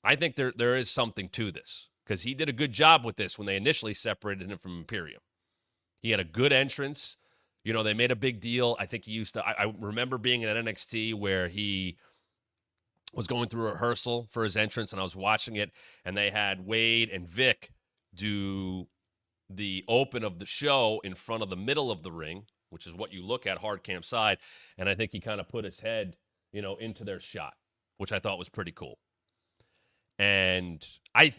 I think there is something to this, because he did a good job with this when they initially separated him from Imperium. He had a good entrance. You know, they made a big deal. I think he used to, I remember being at NXT where he was going through a rehearsal for his entrance, and I was watching it, and they had Wade and Vic do the open of the show in front of the middle of the ring, which is what you look at hard cam side, and I think he kind of put his head, into their shot, which I thought was pretty cool. And I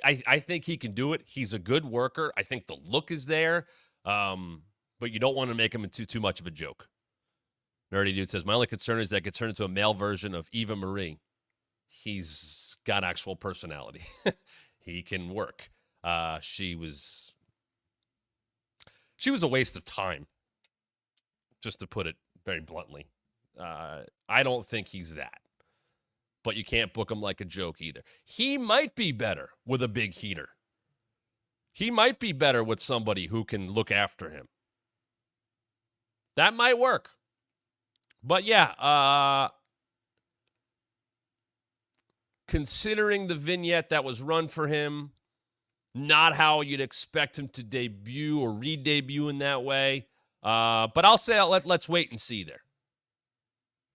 think he can do it. He's a good worker. I think the look is there, but you don't want to make him into too much of a joke. Nerdy Dude says, my only concern is that it gets turned into a male version of Eva Marie. He's got actual personality. He can work. She was a waste of time, just to put it very bluntly. I don't think he's that. But you can't book him like a joke either. He might be better with a big heater. He might be better with somebody who can look after him. That might work. But yeah, considering the vignette that was run for him, not how you'd expect him to debut or re-debut in that way. But I'll say let's wait and see there.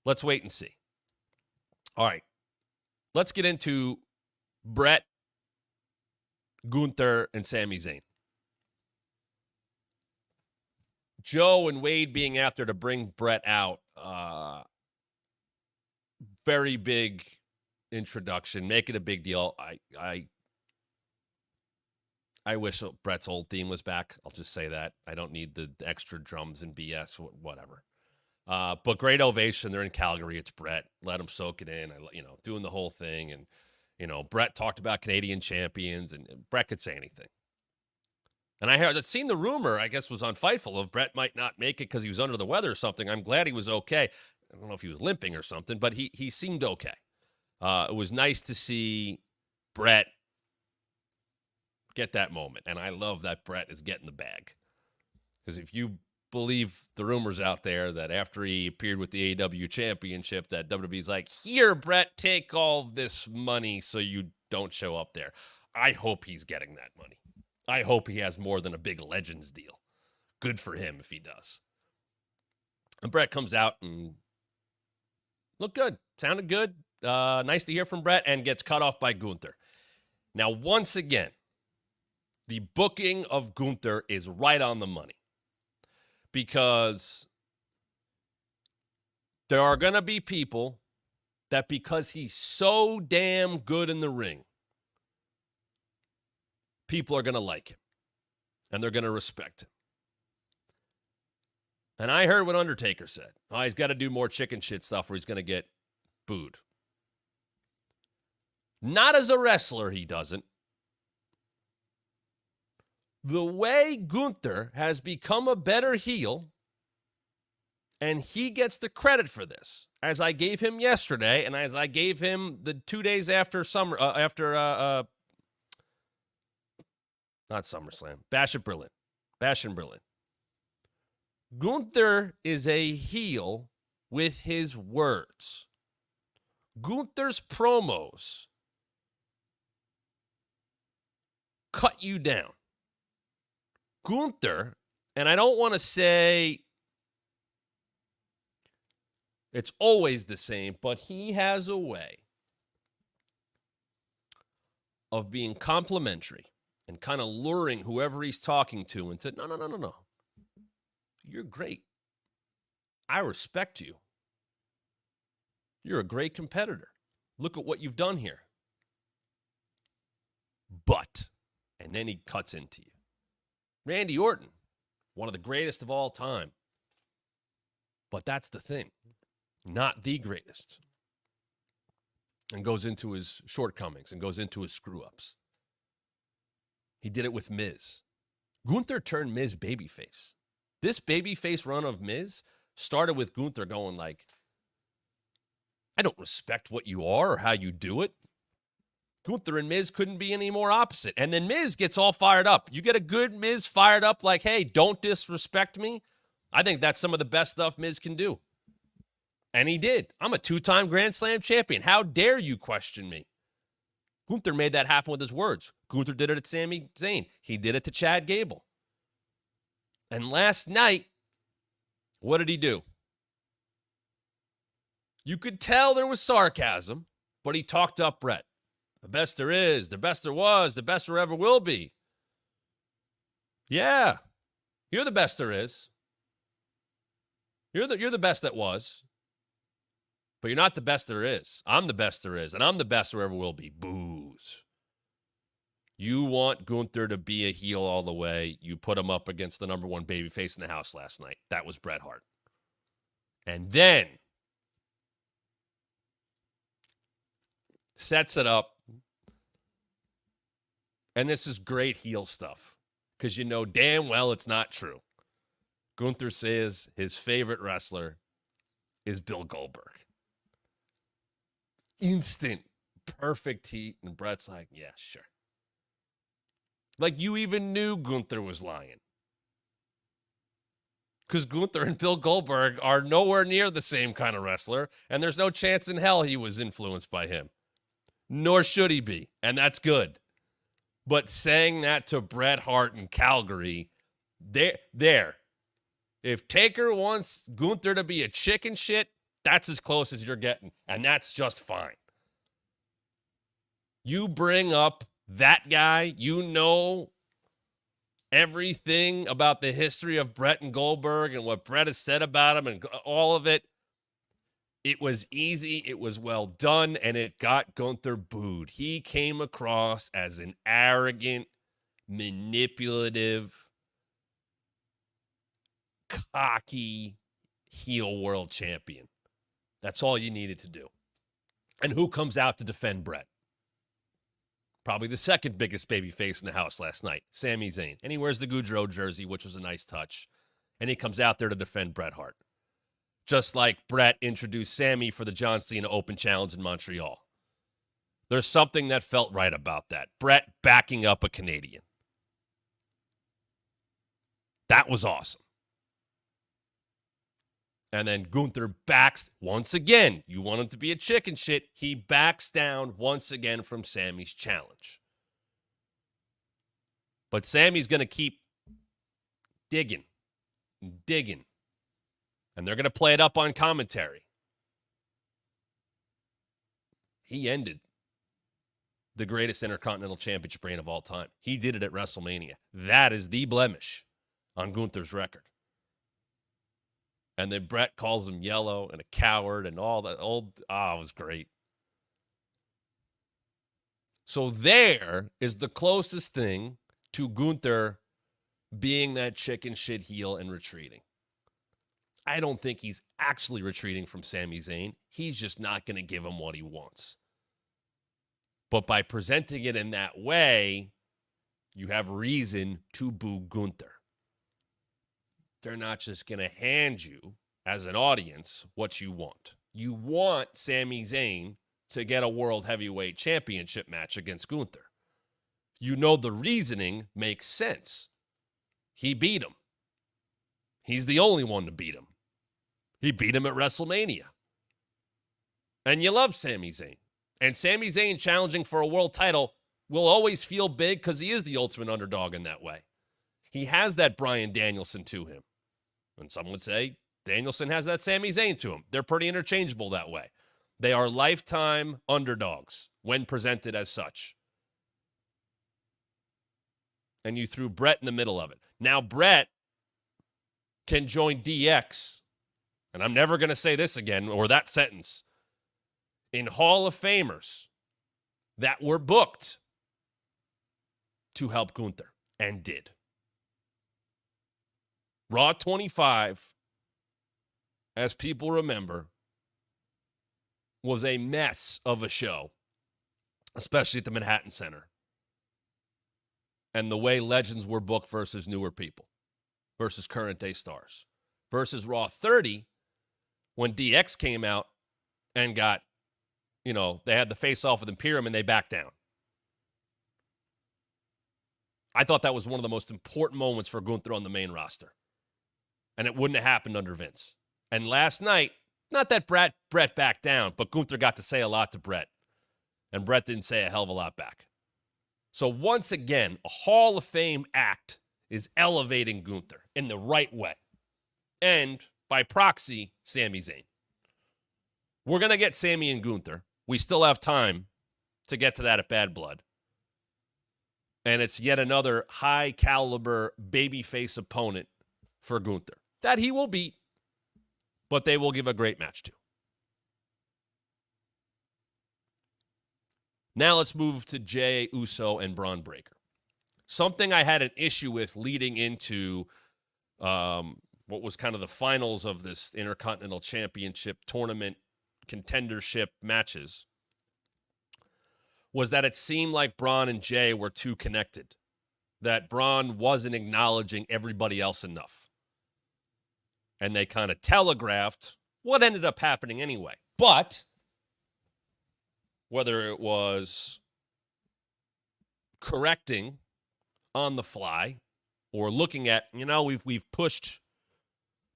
Let's wait and see. All right. Let's get into Bret, Gunther, and Sami Zayn. Joe and Wade being out there to bring Bret out. Very big introduction. Make it a big deal. I wish Bret's old theme was back. I'll just say that. I don't need the extra drums and BS, whatever. But great ovation. They're in Calgary. It's Bret. Let him soak it in. Doing the whole thing. And, Bret talked about Canadian champions, and Bret could say anything. And I'd seen the rumor, I guess was on Fightful, of Bret might not make it because he was under the weather or something. I'm glad he was okay. I don't know if he was limping or something, but he seemed okay. It was nice to see Bret get that moment. And I love that Bret is getting the bag. Because if you believe the rumors out there that after he appeared with the AEW championship, that WWE's like, here, Bret, take all this money so you don't show up there. I hope he's getting that money. I hope he has more than a big Legends deal. Good for him if he does. And Bret comes out and looked good. Sounded good. Nice to hear from Bret, and gets cut off by Gunther. Now, once again, the booking of Gunther is right on the money. Because there are going to be people that, because he's so damn good in the ring, people are going to like him. And they're going to respect him. And I heard what Undertaker said. Oh, he's got to do more chicken shit stuff or he's going to get booed. Not as a wrestler, he doesn't. The way Gunther has become a better heel, and he gets the credit for this, as I gave him yesterday, and as I gave him the 2 days after not SummerSlam, Bash in Berlin. Gunther is a heel with his words. Gunther's promos cut you down. Gunther, and I don't want to say it's always the same, but he has a way of being complimentary and kind of luring whoever he's talking to into, no. You're great. I respect you. You're a great competitor. Look at what you've done here. But, and then he cuts into you. Randy Orton, one of the greatest of all time. But that's the thing. Not the greatest. And goes into his shortcomings and goes into his screw-ups. He did it with Miz. Gunther turned Miz babyface. This babyface run of Miz started with Gunther going like, I don't respect what you are or how you do it. Gunther and Miz couldn't be any more opposite. And then Miz gets all fired up. You get a good Miz fired up like, hey, don't disrespect me. I think that's some of the best stuff Miz can do. And he did. I'm a 2-time Grand Slam champion. How dare you question me? Gunther made that happen with his words. Gunther did it at Sami Zayn. He did it to Chad Gable. And last night, what did he do? You could tell there was sarcasm, but he talked up Bret. The best there is, the best there was, the best there ever will be. Yeah, you're the best there is. You're the best that was. But you're not the best there is. I'm the best there is, and I'm the best there ever will be. Booze. You want Gunther to be a heel all the way. You put him up against the number one babyface in the house last night. That was Bret Hart. And then sets it up. And this is great heel stuff because you know damn well it's not true. Gunther says his favorite wrestler is Bill Goldberg. Instant, perfect heat. And Bret's like, yeah, sure. Like you even knew Gunther was lying. Because Gunther and Bill Goldberg are nowhere near the same kind of wrestler, and there's no chance in hell he was influenced by him. Nor should he be, and that's good. But saying that to Bret Hart in Calgary, there. If Taker wants Gunther to be a chicken shit, that's as close as you're getting, and that's just fine. You bring up that guy, you know everything about the history of Bret and Goldberg and what Bret has said about him and all of it. It was easy, it was well done, and it got Gunther booed. He came across as an arrogant, manipulative, cocky heel world champion. That's all you needed to do. And who comes out to defend Bret? Probably the second biggest babyface in the house last night, Sami Zayn. And he wears the Gaudreau jersey, which was a nice touch. And he comes out there to defend Bret Hart. Just like Bret introduced Sami for the John Cena Open Challenge in Montreal. There's something that felt right about that. Bret backing up a Canadian. That was awesome. And then Gunther backs once again. You want him to be a chicken shit. He backs down once again from Sami's challenge. But Sami's going to keep digging. And they're going to play it up on commentary. He ended the greatest Intercontinental Championship reign of all time. He did it at WrestleMania. That is the blemish on Gunther's record. And then Bret calls him yellow and a coward and all that old, it was great. So there is the closest thing to Gunther being that chicken shit heel and retreating. I don't think he's actually retreating from Sami Zayn. He's just not going to give him what he wants. But by presenting it in that way, you have reason to boo Gunther. They're not just going to hand you, as an audience, what you want. You want Sami Zayn to get a World Heavyweight Championship match against Gunther. You know the reasoning makes sense. He beat him. He's the only one to beat him. He beat him at WrestleMania. And you love Sami Zayn. And Sami Zayn challenging for a world title will always feel big because he is the ultimate underdog in that way. He has that Bryan Danielson to him. And some would say Danielson has that Sami Zayn to him. They're pretty interchangeable that way. They are lifetime underdogs when presented as such. And you threw Bret in the middle of it. Now Bret can join DX and I'm never going to say this again or that sentence, in Hall of Famers that were booked to help Gunther and did. Raw 25, as people remember, was a mess of a show, especially at the Manhattan Center. And the way legends were booked versus newer people, versus current day stars, versus Raw 30, when DX came out and got, they had the face-off with Imperium and they backed down. I thought that was one of the most important moments for Gunther on the main roster. And it wouldn't have happened under Vince. And last night, not that Bret backed down, but Gunther got to say a lot to Bret. And Bret didn't say a hell of a lot back. So once again, a Hall of Fame act is elevating Gunther in the right way. And by proxy, Sami Zayn. We're going to get Sami and Gunther. We still have time to get to that at Bad Blood. And it's yet another high-caliber babyface opponent for Gunther that he will beat, but they will give a great match to. Now let's move to Jey Uso and Bron Breakker. Something I had an issue with leading into what was kind of the finals of this Intercontinental Championship tournament contendership matches was that it seemed like Bron and Jey were too connected, that Bron wasn't acknowledging everybody else enough. And they kind of telegraphed what ended up happening anyway. But whether it was correcting on the fly or looking at, we've pushed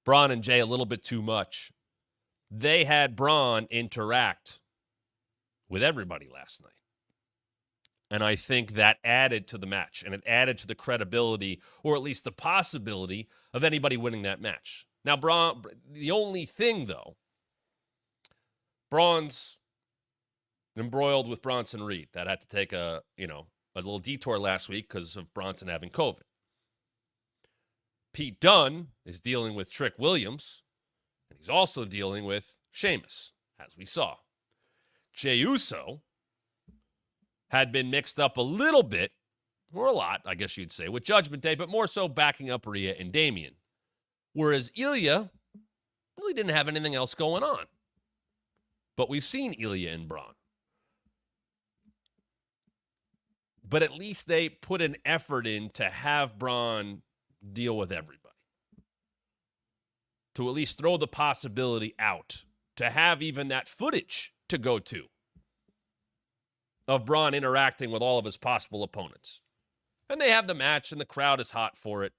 Bron and Jey a little bit too much, they had Bron interact with everybody last night. And I think that added to the match, and it added to the credibility, or at least the possibility of anybody winning that match. Now, Bron, the only thing, though, Braun's embroiled with Bronson Reed. That had to take a little detour last week because of Bronson having COVID. Pete Dunne is dealing with Trick Williams, and he's also dealing with Sheamus, as we saw. Jey Uso had been mixed up a little bit, or a lot, I guess you'd say, with Judgment Day, but more so backing up Rhea and Damian. Whereas Ilya really didn't have anything else going on. But we've seen Ilya and Bron. But at least they put an effort in to have Bron deal with everybody. To at least throw the possibility out. To have even that footage to go to. Of Bron interacting with all of his possible opponents. And they have the match, and the crowd is hot for it.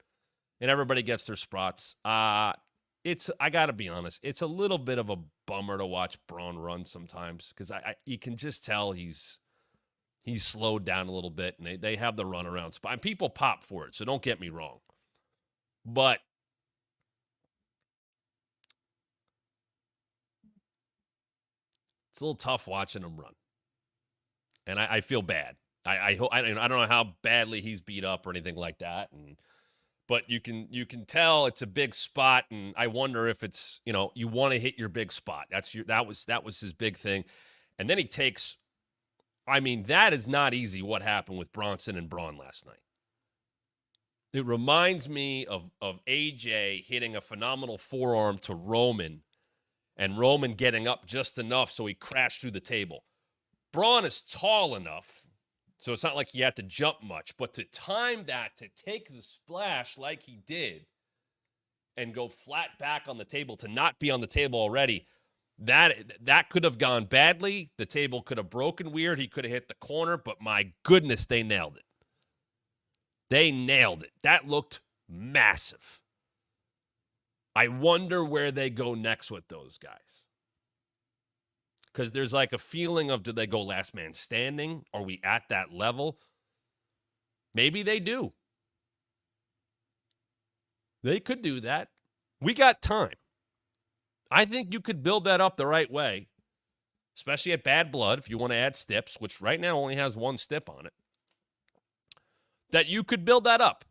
And everybody gets their spots. I got to be honest, it's a little bit of a bummer to watch Braun run sometimes because you can just tell he's slowed down a little bit, and they have the runaround spot. And people pop for it, so don't get me wrong. But it's a little tough watching him run. And I feel bad. I don't know how badly he's beat up or anything like that, but you can tell it's a big spot, and I wonder if it's, you want to hit your big spot. That was his big thing. And then he takes, that is not easy what happened with Bronson and Braun last night. It reminds me of AJ hitting a phenomenal forearm to Roman, and Roman getting up just enough so he crashed through the table. Braun is tall enough, so it's not like he had to jump much, but to time that, to take the splash like he did and go flat back on the table, to not be on the table already, that could have gone badly. The table could have broken weird. He could have hit the corner, but my goodness, they nailed it. They nailed it. That looked massive. I wonder where they go next with those guys. Because there's like a feeling of, do they go last man standing? Are we at that level? Maybe they do. They could do that. We got time. I think you could build that up the right way, especially at Bad Blood, if you want to add steps, which right now only has one step on it, that you could build that up.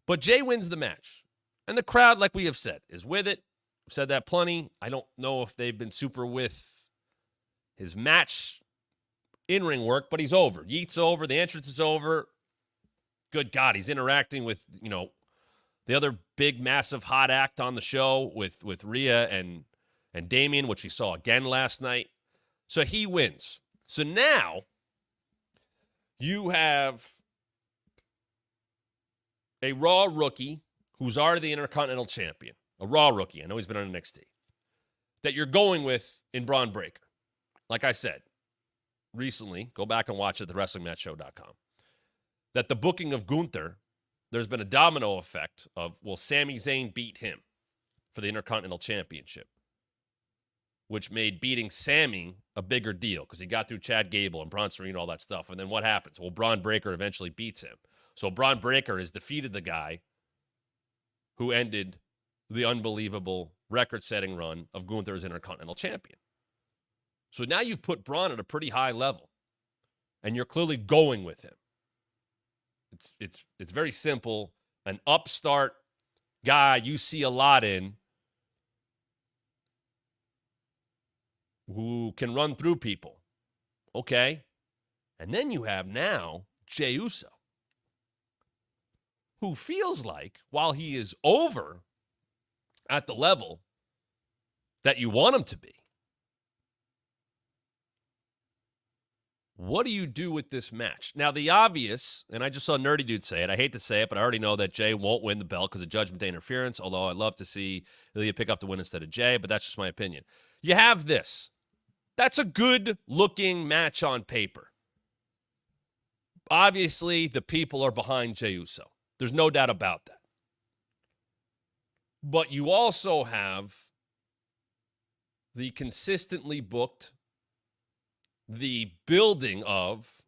But Jey wins the match. And the crowd, like we have said, is with it. Said that plenty. I don't know if they've been super with his match in-ring work, but he's over. Yeet's over. The entrance is over. Good God, he's interacting with, the other big, massive, hot act on the show with Rhea and Damian, which we saw again last night. So he wins. So now you have a Raw rookie who's already the Intercontinental Champion, a Raw rookie. I know he's been on NXT, that you're going with in Bron Breakker. Like I said recently, go back and watch it at thewrestlingmatchshow.com, that the booking of Gunther, there's been a domino effect of, well, Sami Zayn beat him for the Intercontinental Championship, which made beating Sami a bigger deal because he got through Chad Gable and Bronson Reed and all that stuff. And then what happens? Well, Bron Breakker eventually beats him. So Bron Breakker has defeated the guy who ended the unbelievable record-setting run of Gunther as Intercontinental Champion. So now you've put Bron at a pretty high level, and you're clearly going with him. It's very simple. An upstart guy you see a lot in who can run through people. Okay. And then you have now Jey Uso, who feels like, while he is over at the level that you want him to be, what do you do with this match? Now, the obvious, and I just saw Nerdy Dude say it. I hate to say it, but I already know that Jey won't win the belt because of Judgment Day interference, although I'd love to see Ilya pick up the win instead of Jey, but that's just my opinion. You have this. That's a good-looking match on paper. Obviously, the people are behind Jey Uso. There's no doubt about that. But you also have the consistently booked, the building of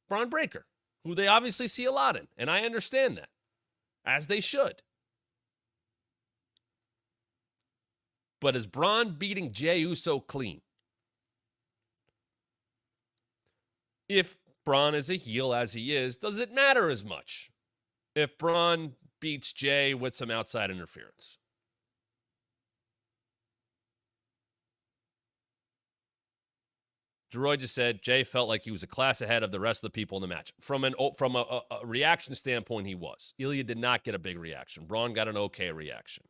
Bron Breakker, who they obviously see a lot in, and I understand that, as they should. But is Bron beating Jey Uso clean? If Bron is a heel as he is, does it matter as much if Bron beats Jey with some outside interference? Droid just said Jey felt like he was a class ahead of the rest of the people in the match. From a reaction standpoint, he was. Ilya did not get a big reaction. Braun got an okay reaction.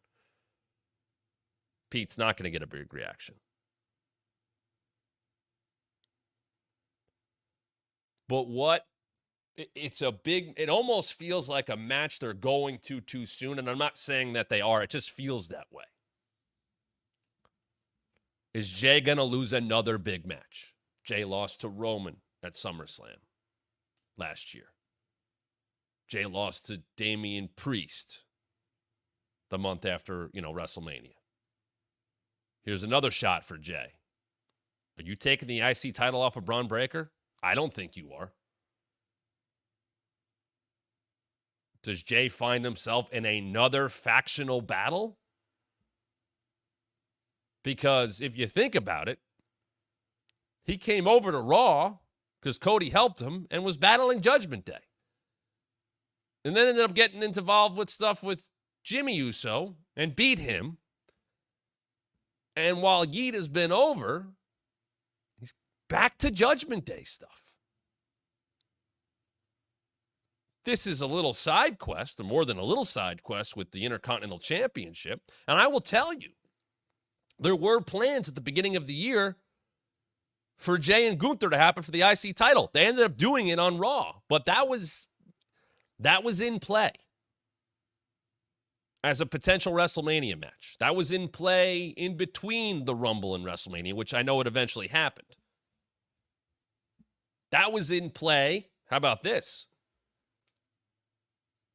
Pete's not going to get a big reaction. But it almost feels like a match they're going to too soon, and I'm not saying that they are. It just feels that way. Is Jey going to lose another big match? Jey lost to Roman at SummerSlam last year. Jey lost to Damian Priest the month after, WrestleMania. Here's another shot for Jey. Are you taking the IC title off of Bron Breakker? I don't think you are. Does Jey find himself in another factional battle? Because if you think about it, he came over to Raw because Cody helped him and was battling Judgment Day. And then ended up getting involved with stuff with Jimmy Uso and beat him. And while Yeet has been over, he's back to Judgment Day stuff. This is a little side quest, or more than a little side quest, with the Intercontinental Championship. And I will tell you, there were plans at the beginning of the year for Jey and Gunther to happen for the IC title. They ended up doing it on Raw, but that was in play as a potential WrestleMania match. That was in play in between the Rumble and WrestleMania, which I know it eventually happened. That was in play. How about this?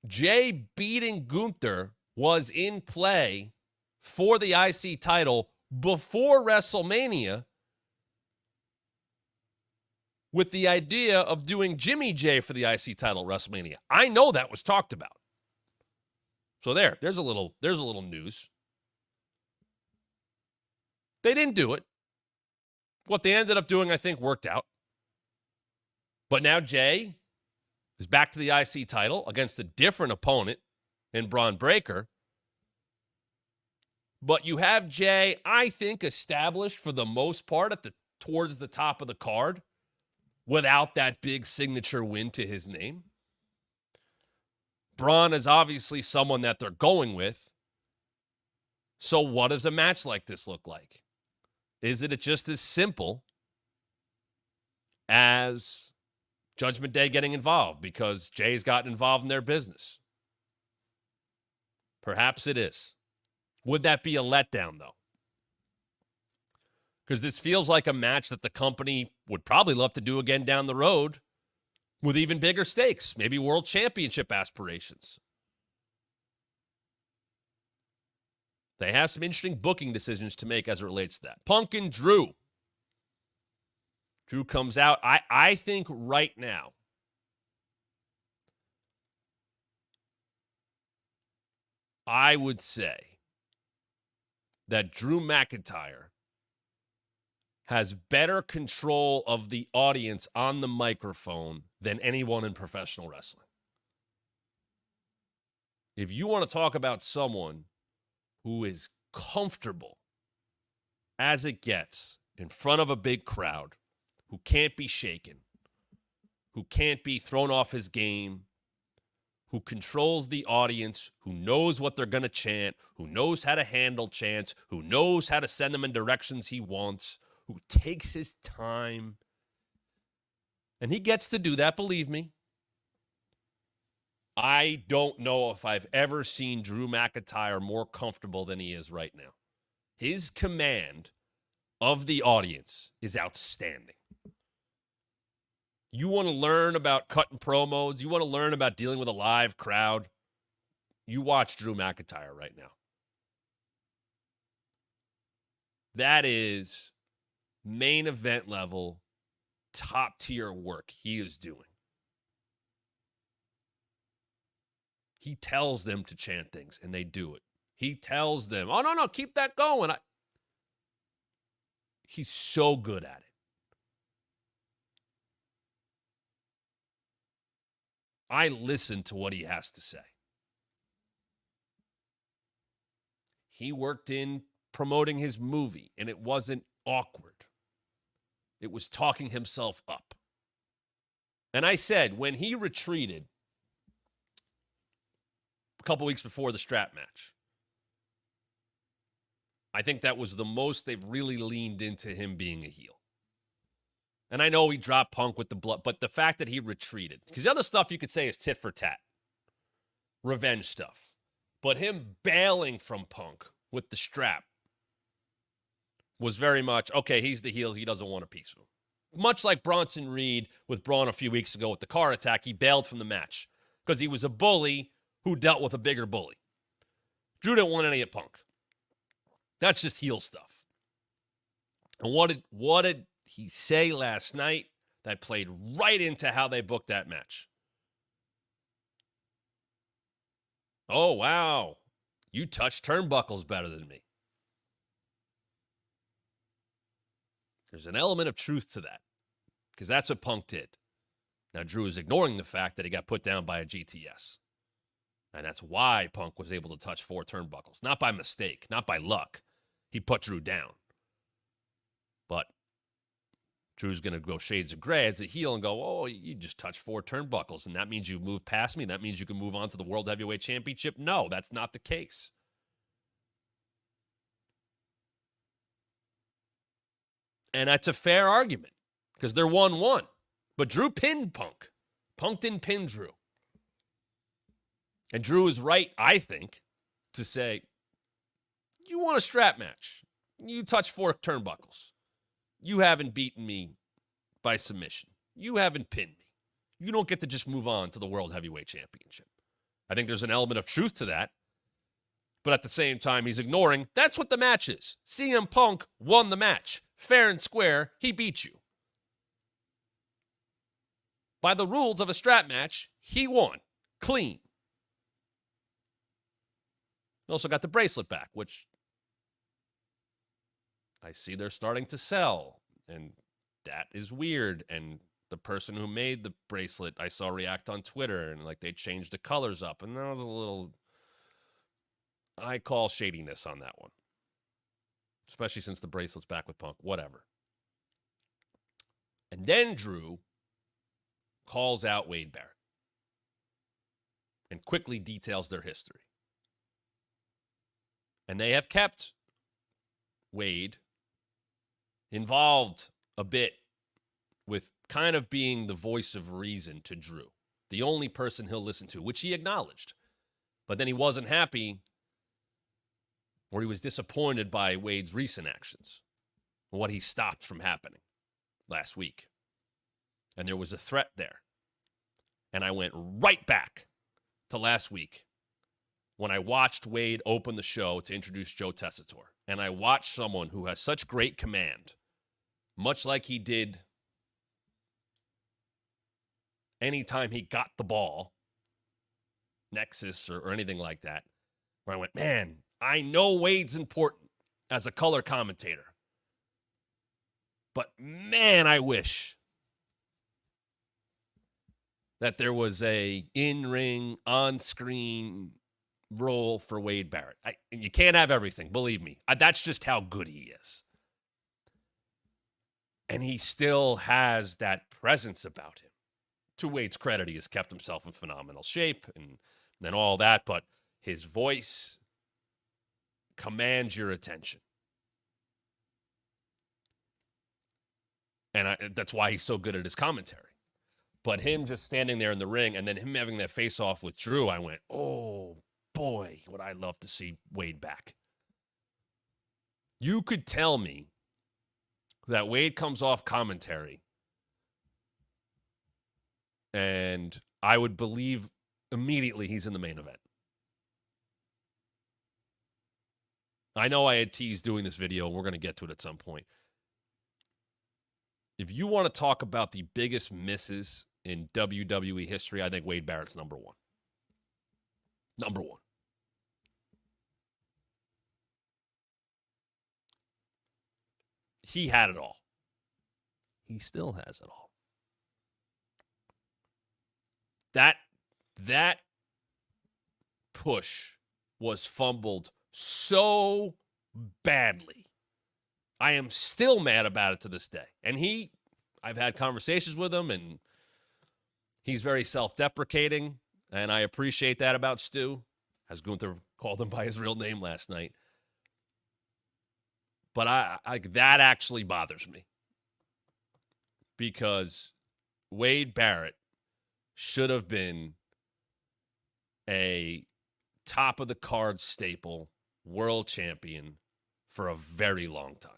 Jey beating Gunther was in play for the IC title before WrestleMania, with the idea of doing Jimmy Jey for the IC title at WrestleMania. I know that was talked about. So there's a little news. They didn't do it. What they ended up doing, I think, worked out. But now Jey is back to the IC title against a different opponent in Bron Breakker. But you have Jey, I think, established for the most part towards the top of the card without that big signature win to his name. Braun is obviously someone that they're going with. So what does a match like this look like? Is it just as simple as Judgment Day getting involved because Jey's gotten involved in their business? Perhaps it is. Would that be a letdown, though? Because this feels like a match that the company would probably love to do again down the road with even bigger stakes, maybe world championship aspirations. They have some interesting booking decisions to make as it relates to that. Punk and Drew. Drew comes out. I think right now, I would say that Drew McIntyre has better control of the audience on the microphone than anyone in professional wrestling. If you want to talk about someone who is comfortable as it gets in front of a big crowd, who can't be shaken, who can't be thrown off his game, who controls the audience, who knows what they're going to chant, who knows how to handle chants, who knows how to send them in directions he wants, who takes his time. And he gets to do that, believe me. I don't know if I've ever seen Drew McIntyre more comfortable than he is right now. His command of the audience is outstanding. You want to learn about cutting promos, you want to learn about dealing with a live crowd, you watch Drew McIntyre right now. That is main event level, top tier work he is doing. He tells them to chant things, and they do it. He tells them, oh, no, keep that going. He's so good at it. I listen to what he has to say. He worked in promoting his movie, and it wasn't awkward. It was talking himself up. And I said, when he retreated a couple weeks before the strap match, I think that was the most they've really leaned into him being a heel. And I know he dropped Punk with the blood, but the fact that he retreated, because the other stuff you could say is tit for tat, revenge stuff. But him bailing from Punk with the strap was very much, okay, he's the heel, he doesn't want a piece of him. Much like Bronson Reed with Braun a few weeks ago with the car attack, he bailed from the match because he was a bully who dealt with a bigger bully. Drew didn't want any of Punk. That's just heel stuff. And what did he say last night that played right into how they booked that match? Oh, wow. You touch turnbuckles better than me. There's an element of truth to that because that's what Punk did. Now, Drew is ignoring the fact that he got put down by a GTS. And that's why Punk was able to touch 4 turnbuckles. Not by mistake, not by luck. He put Drew down. But Drew's going to go shades of gray as a heel and go, oh, you just touched 4 turnbuckles, and that means you moved past me? That means you can move on to the World Heavyweight Championship? No, that's not the case. And that's a fair argument because they're 1-1. But Drew pinned Punk. Punk didn't pin Drew. And Drew is right, I think, to say, you want a strap match. You touch 4 turnbuckles. You haven't beaten me by submission. You haven't pinned me. You don't get to just move on to the World Heavyweight Championship. I think there's an element of truth to that. But at the same time, he's ignoring, that's what the match is. CM Punk won the match. Fair and square, he beat you. By the rules of a strap match, he won. Clean. He also got the bracelet back, which I see they're starting to sell. And that is weird. And the person who made the bracelet, I saw react on Twitter, and like they changed the colors up. And that was a little, I call shadiness on that one. especially since the bracelet's back with Punk, whatever. And then Drew calls out Wade Barrett and quickly details their history. And they have kept Wade involved a bit with kind of being the voice of reason to Drew, the only person he'll listen to, which he acknowledged. But then he wasn't happy, or he was disappointed by Wade's recent actions, what he stopped from happening last week. And there was a threat there. And I went right back to last week when I watched Wade open the show to introduce Joe Tessitore. And I watched someone who has such great command, much like he did anytime he got the ball, Nexus or anything like that, where I went, man, I know Wade's important as a color commentator. But man, I wish that there was a in-ring, on-screen role for Wade Barrett. You can't have everything, believe me. That's just how good he is. And he still has that presence about him. To Wade's credit, he has kept himself in phenomenal shape and all that, but his voice commands your attention. And that's why he's so good at his commentary. But him just standing there in the ring and then him having that face-off with Drew, I went, oh, boy, would I love to see Wade back. You could tell me that Wade comes off commentary and I would believe immediately he's in the main event. I know I had teased doing this video, and we're going to get to it at some point. If you want to talk about the biggest misses in WWE history, I think Wade Barrett's number one. Number one. He had it all. He still has it all. That push was fumbled so badly. I am still mad about it to this day. And I've had conversations with him, and he's very self-deprecating, and I appreciate that about Stu, as Gunther called him by his real name last night. But that actually bothers me, because Wade Barrett should have been a top-of-the-card staple world champion for a very long time.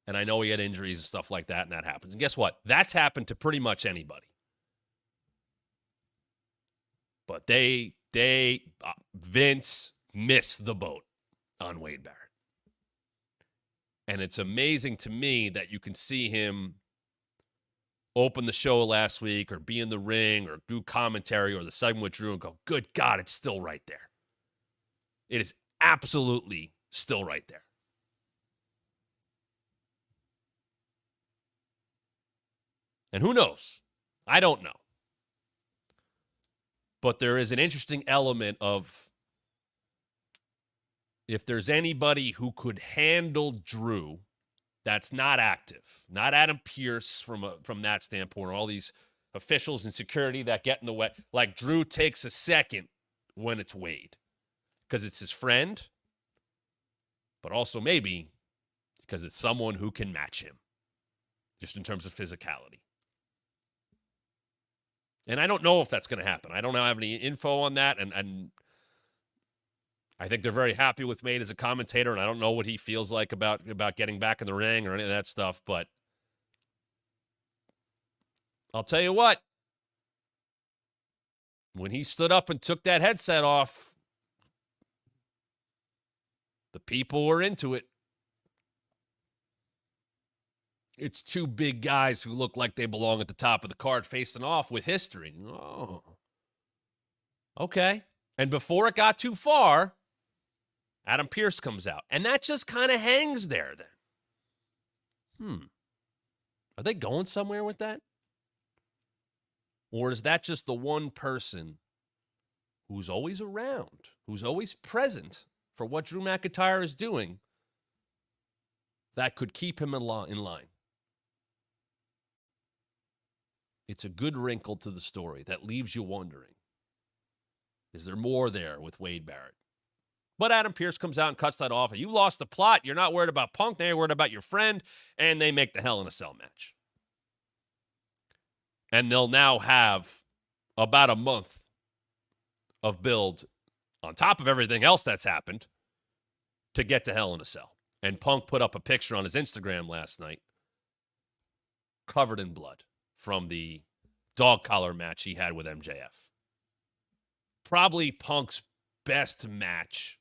And I know he had injuries and stuff like that, and that happens. And guess what? That's happened to pretty much anybody. But Vince missed the boat on Wade Barrett. And it's amazing to me that you can see him open the show last week or be in the ring or do commentary or the segment with Drew and go, good God, it's still right there. It is absolutely still right there. And who knows? I don't know. But there is an interesting element of, if there's anybody who could handle Drew that's not active, not Adam Pearce from that standpoint, or all these officials and security that get in the way, like Drew takes a second when it's Wade, because it's his friend, but also maybe because it's someone who can match him, just in terms of physicality. And I don't know if that's going to happen. I don't have any info on that, and I think they're very happy with Wade as a commentator, and I don't know what he feels like about getting back in the ring or any of that stuff, but I'll tell you what, when he stood up and took that headset off, the people were into it. It's two big guys who look like they belong at the top of the card facing off with history. Oh, okay. And before it got too far, Adam Pearce comes out. And that just kind of hangs there then. Are they going somewhere with that? Or is that just the one person who's always around, who's always present for what Drew McIntyre is doing, that could keep him in line. It's a good wrinkle to the story that leaves you wondering, is there more there with Wade Barrett? But Adam Pearce comes out and cuts that off. You've lost the plot. You're not worried about Punk. Now you're worried about your friend. And they make the Hell in a Cell match. And they'll now have about a month of build on top of everything else that's happened to get to Hell in a Cell. And Punk put up a picture on his Instagram last night covered in blood from the dog collar match he had with MJF. Probably Punk's best match,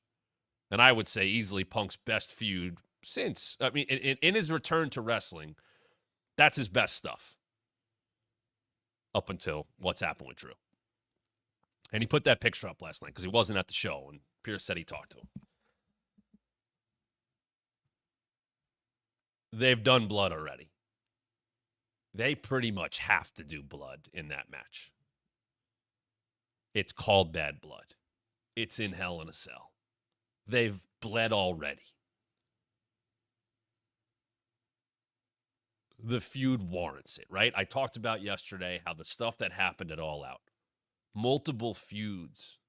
and I would say easily Punk's best feud since, I mean, in his return to wrestling, that's his best stuff up until what's happened with Drew. And he put that picture up last night because he wasn't at the show, and Pierce said he talked to him. They've done blood already. They pretty much have to do blood in that match. It's called Bad Blood. It's in Hell in a Cell. They've bled already. The feud warrants it, right? I talked about yesterday how the stuff that happened at All Out, multiple feuds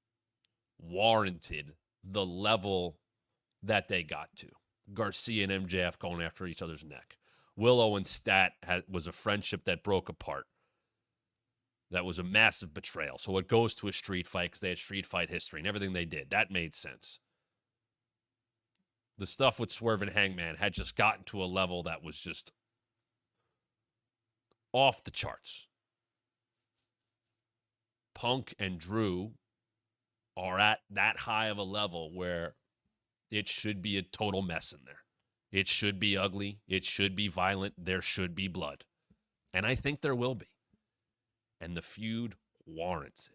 warranted the level that they got to. Garcia and MJF going after each other's neck. Willow and Stat was a friendship that broke apart. That was a massive betrayal. So it goes to a street fight because they had street fight history and everything they did. That made sense. The stuff with Swerve and Hangman had just gotten to a level that was just off the charts. Punk and Drew are at that high of a level where it should be a total mess in there. It should be ugly. It should be violent. There should be blood. And I think there will be. And the feud warrants it.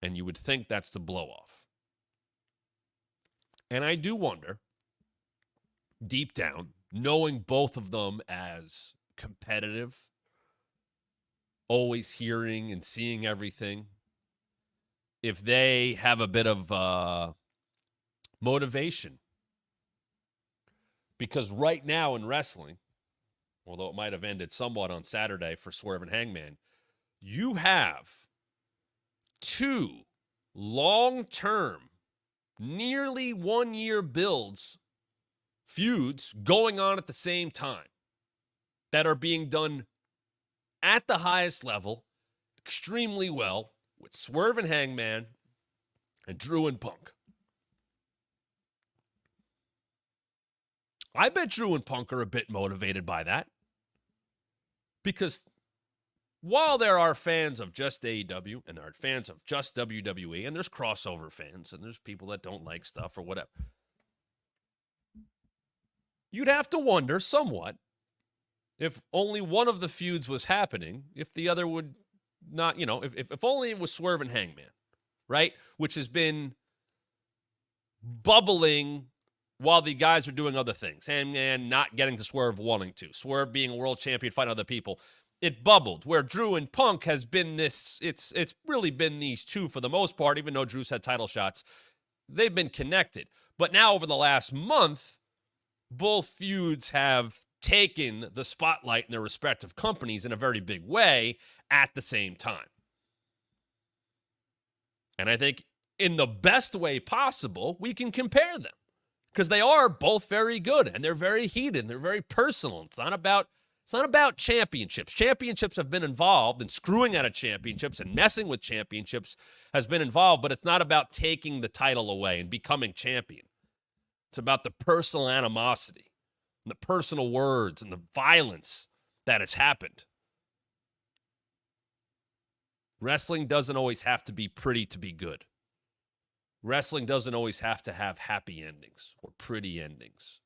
And you would think that's the blow-off. And I do wonder, deep down, knowing both of them as competitive, always hearing and seeing everything, if they have a bit of motivation. Because right now in wrestling, although it might have ended somewhat on Saturday for Swerve and Hangman, you have two long-term, nearly one-year feuds going on at the same time that are being done at the highest level, extremely well, with Swerve and Hangman and Drew and Punk. I bet Drew and Punk are a bit motivated by that. Because while there are fans of just AEW and there are fans of just WWE and there's crossover fans and there's people that don't like stuff or whatever, you'd have to wonder somewhat if only one of the feuds was happening, if the other would not, if only it was Swerve and Hangman, right? Which has been bubbling while the guys are doing other things. Hangman not getting to Swerve wanting to. Swerve being a world champion, fighting other people. It bubbled. Where Drew and Punk has been this, it's really been these two for the most part, even though Drew's had title shots. They've been connected. But now over the last month, both feuds have taken the spotlight in their respective companies in a very big way at the same time. And I think in the best way possible, we can compare them because they are both very good and they're very heated and they're very personal. It's not about championships. Championships have been involved, and screwing out of championships and messing with championships has been involved, but it's not about taking the title away and becoming champion. It's about the personal animosity and the personal words and the violence that has happened. Wrestling doesn't always have to be pretty to be good. Wrestling doesn't always have to have happy endings or pretty endings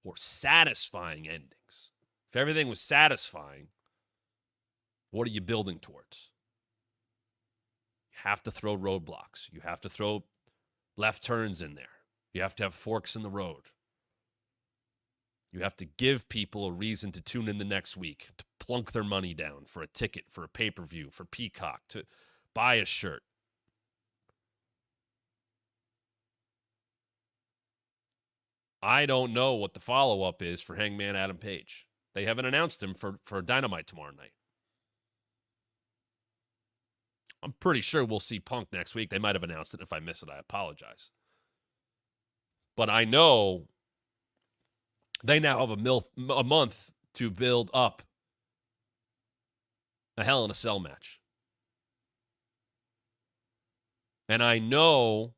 or satisfying endings. If everything was satisfying, what are you building towards? You have to throw roadblocks. You have to throw left turns in there. You have to have forks in the road. You have to give people a reason to tune in the next week, to plunk their money down for a ticket, for a pay-per-view, for Peacock, to buy a shirt. I don't know what the follow-up is for Hangman Adam Page. They haven't announced him for Dynamite tomorrow night. I'm pretty sure we'll see Punk next week. They might have announced it. If I miss it, I apologize. But I know they now have a month to build up a Hell in a Cell match. And I know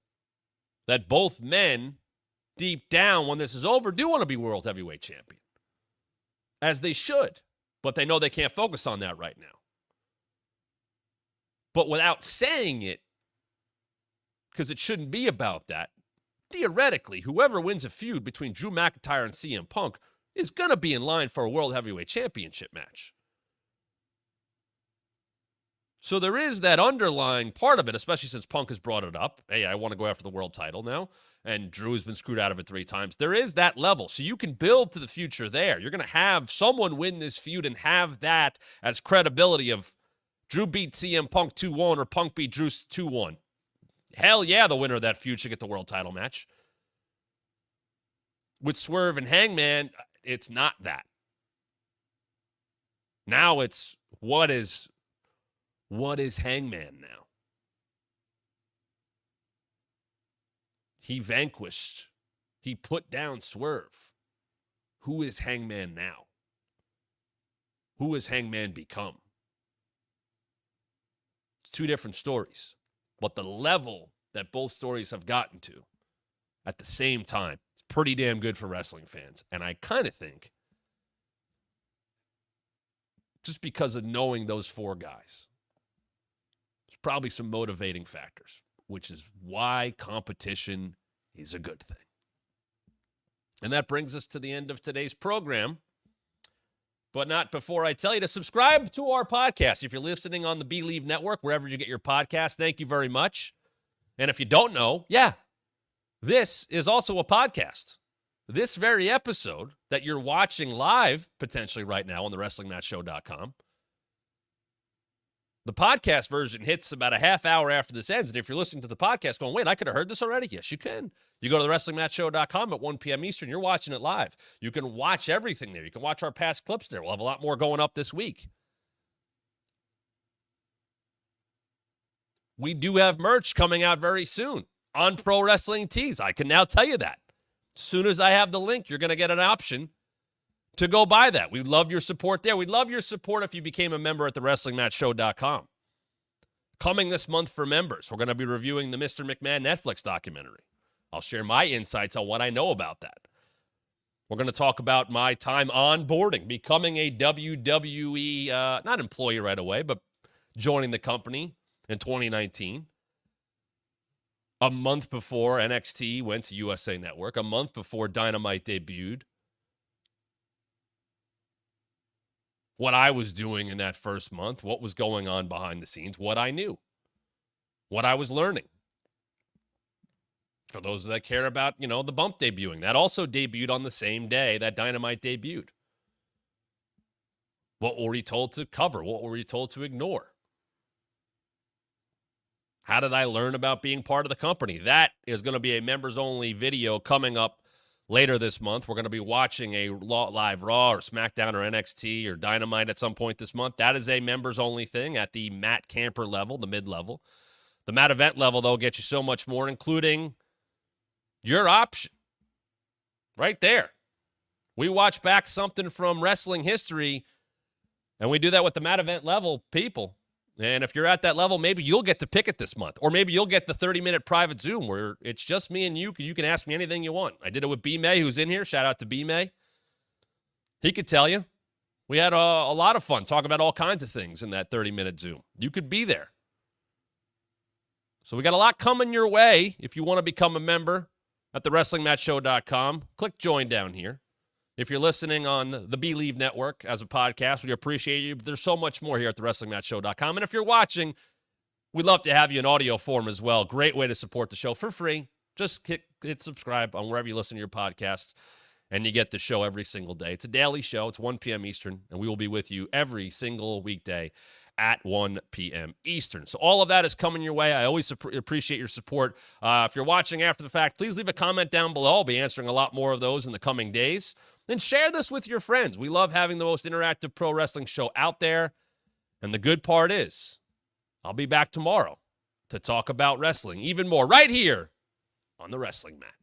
that both men, deep down, when this is over, do want to be World Heavyweight Champion. As they should. But they know they can't focus on that right now. But without saying it, because it shouldn't be about that, theoretically, whoever wins a feud between Drew McIntyre and CM Punk is going to be in line for a World Heavyweight Championship match. So there is that underlying part of it, especially since Punk has brought it up. Hey, I want to go after the world title now. And Drew has been screwed out of it 3 times. There is that level. So you can build to the future there. You're going to have someone win this feud and have that as credibility of Drew beat CM Punk 2-1 or Punk beat Drew 2-1. Hell yeah, the winner of that feud should get the world title match. With Swerve and Hangman, it's not that. Now it's what is Hangman now? He vanquished. He put down Swerve. Who is Hangman now? Who has Hangman become? It's 2 different stories. But the level that both stories have gotten to at the same time is pretty damn good for wrestling fans. And I kind of think, just because of knowing those 4 guys, there's probably some motivating factors, which is why competition is a good thing. And that brings us to the end of today's program. But not before I tell you to subscribe to our podcast. If you're listening on the Believe Network, wherever you get your podcast, thank you very much. And if you don't know, this is also a podcast. This very episode that you're watching live, potentially right now on the WrestlingMatchShow.com, the podcast version hits about a half hour after this ends. And if you're listening to the podcast going, wait, I could have heard this already? Yes, you can. You go to the WrestlingMatchShow.com at 1 p.m. Eastern. You're watching it live. You can watch everything there. You can watch our past clips there. We'll have a lot more going up this week. We do have merch coming out very soon on Pro Wrestling Tees. I can now tell you that. As soon as I have the link, you're going to get an option to go buy that. We'd love your support there. We'd love your support if you became a member at the WrestlingMatchShow.com. Coming this month for members, we're going to be reviewing the Mr. McMahon Netflix documentary. I'll share my insights on what I know about that. We're going to talk about my time onboarding, becoming a WWE, not employee right away, but joining the company in 2019. A month before NXT went to USA Network, a month before Dynamite debuted. What I was doing in that first month, what was going on behind the scenes, what I knew, what I was learning. For those that care about, the bump debuting, that also debuted on the same day that Dynamite debuted. What were we told to cover? What were we told to ignore? How did I learn about being part of the company? That is going to be a members-only video coming up later this month. We're going to be watching a live Raw or SmackDown or NXT or Dynamite at some point this month. That is a members-only thing at the Matt Camper level, the mid-level. The Matt Event level, though, gets you so much more, including your option right there. We watch back something from wrestling history, and we do that with the Matt Event level people. And if you're at that level, maybe you'll get to pick it this month. Or maybe you'll get the 30-minute private Zoom where it's just me and you. You can ask me anything you want. I did it with B-May, who's in here. Shout out to B-May. He could tell you. We had a lot of fun talking about all kinds of things in that 30-minute Zoom. You could be there. So we got a lot coming your way. If you want to become a member at the WrestlingMatchShow.com, click join down here. If you're listening on the Believe Network as a podcast, we appreciate you. But there's so much more here at the WrestlingMatchShow.com. And if you're watching, we'd love to have you in audio form as well. Great way to support the show for free. Just hit subscribe on wherever you listen to your podcasts, and you get the show every single day. It's a daily show. It's 1 p.m. Eastern, and we will be with you every single weekday at 1 p.m. Eastern. So all of that is coming your way. I always appreciate your support. If you're watching after the fact, please leave a comment down below. I'll be answering a lot more of those in the coming days. Then share this with your friends. We love having the most interactive pro wrestling show out there. And the good part is, I'll be back tomorrow to talk about wrestling even more right here on the Wrestling Mat.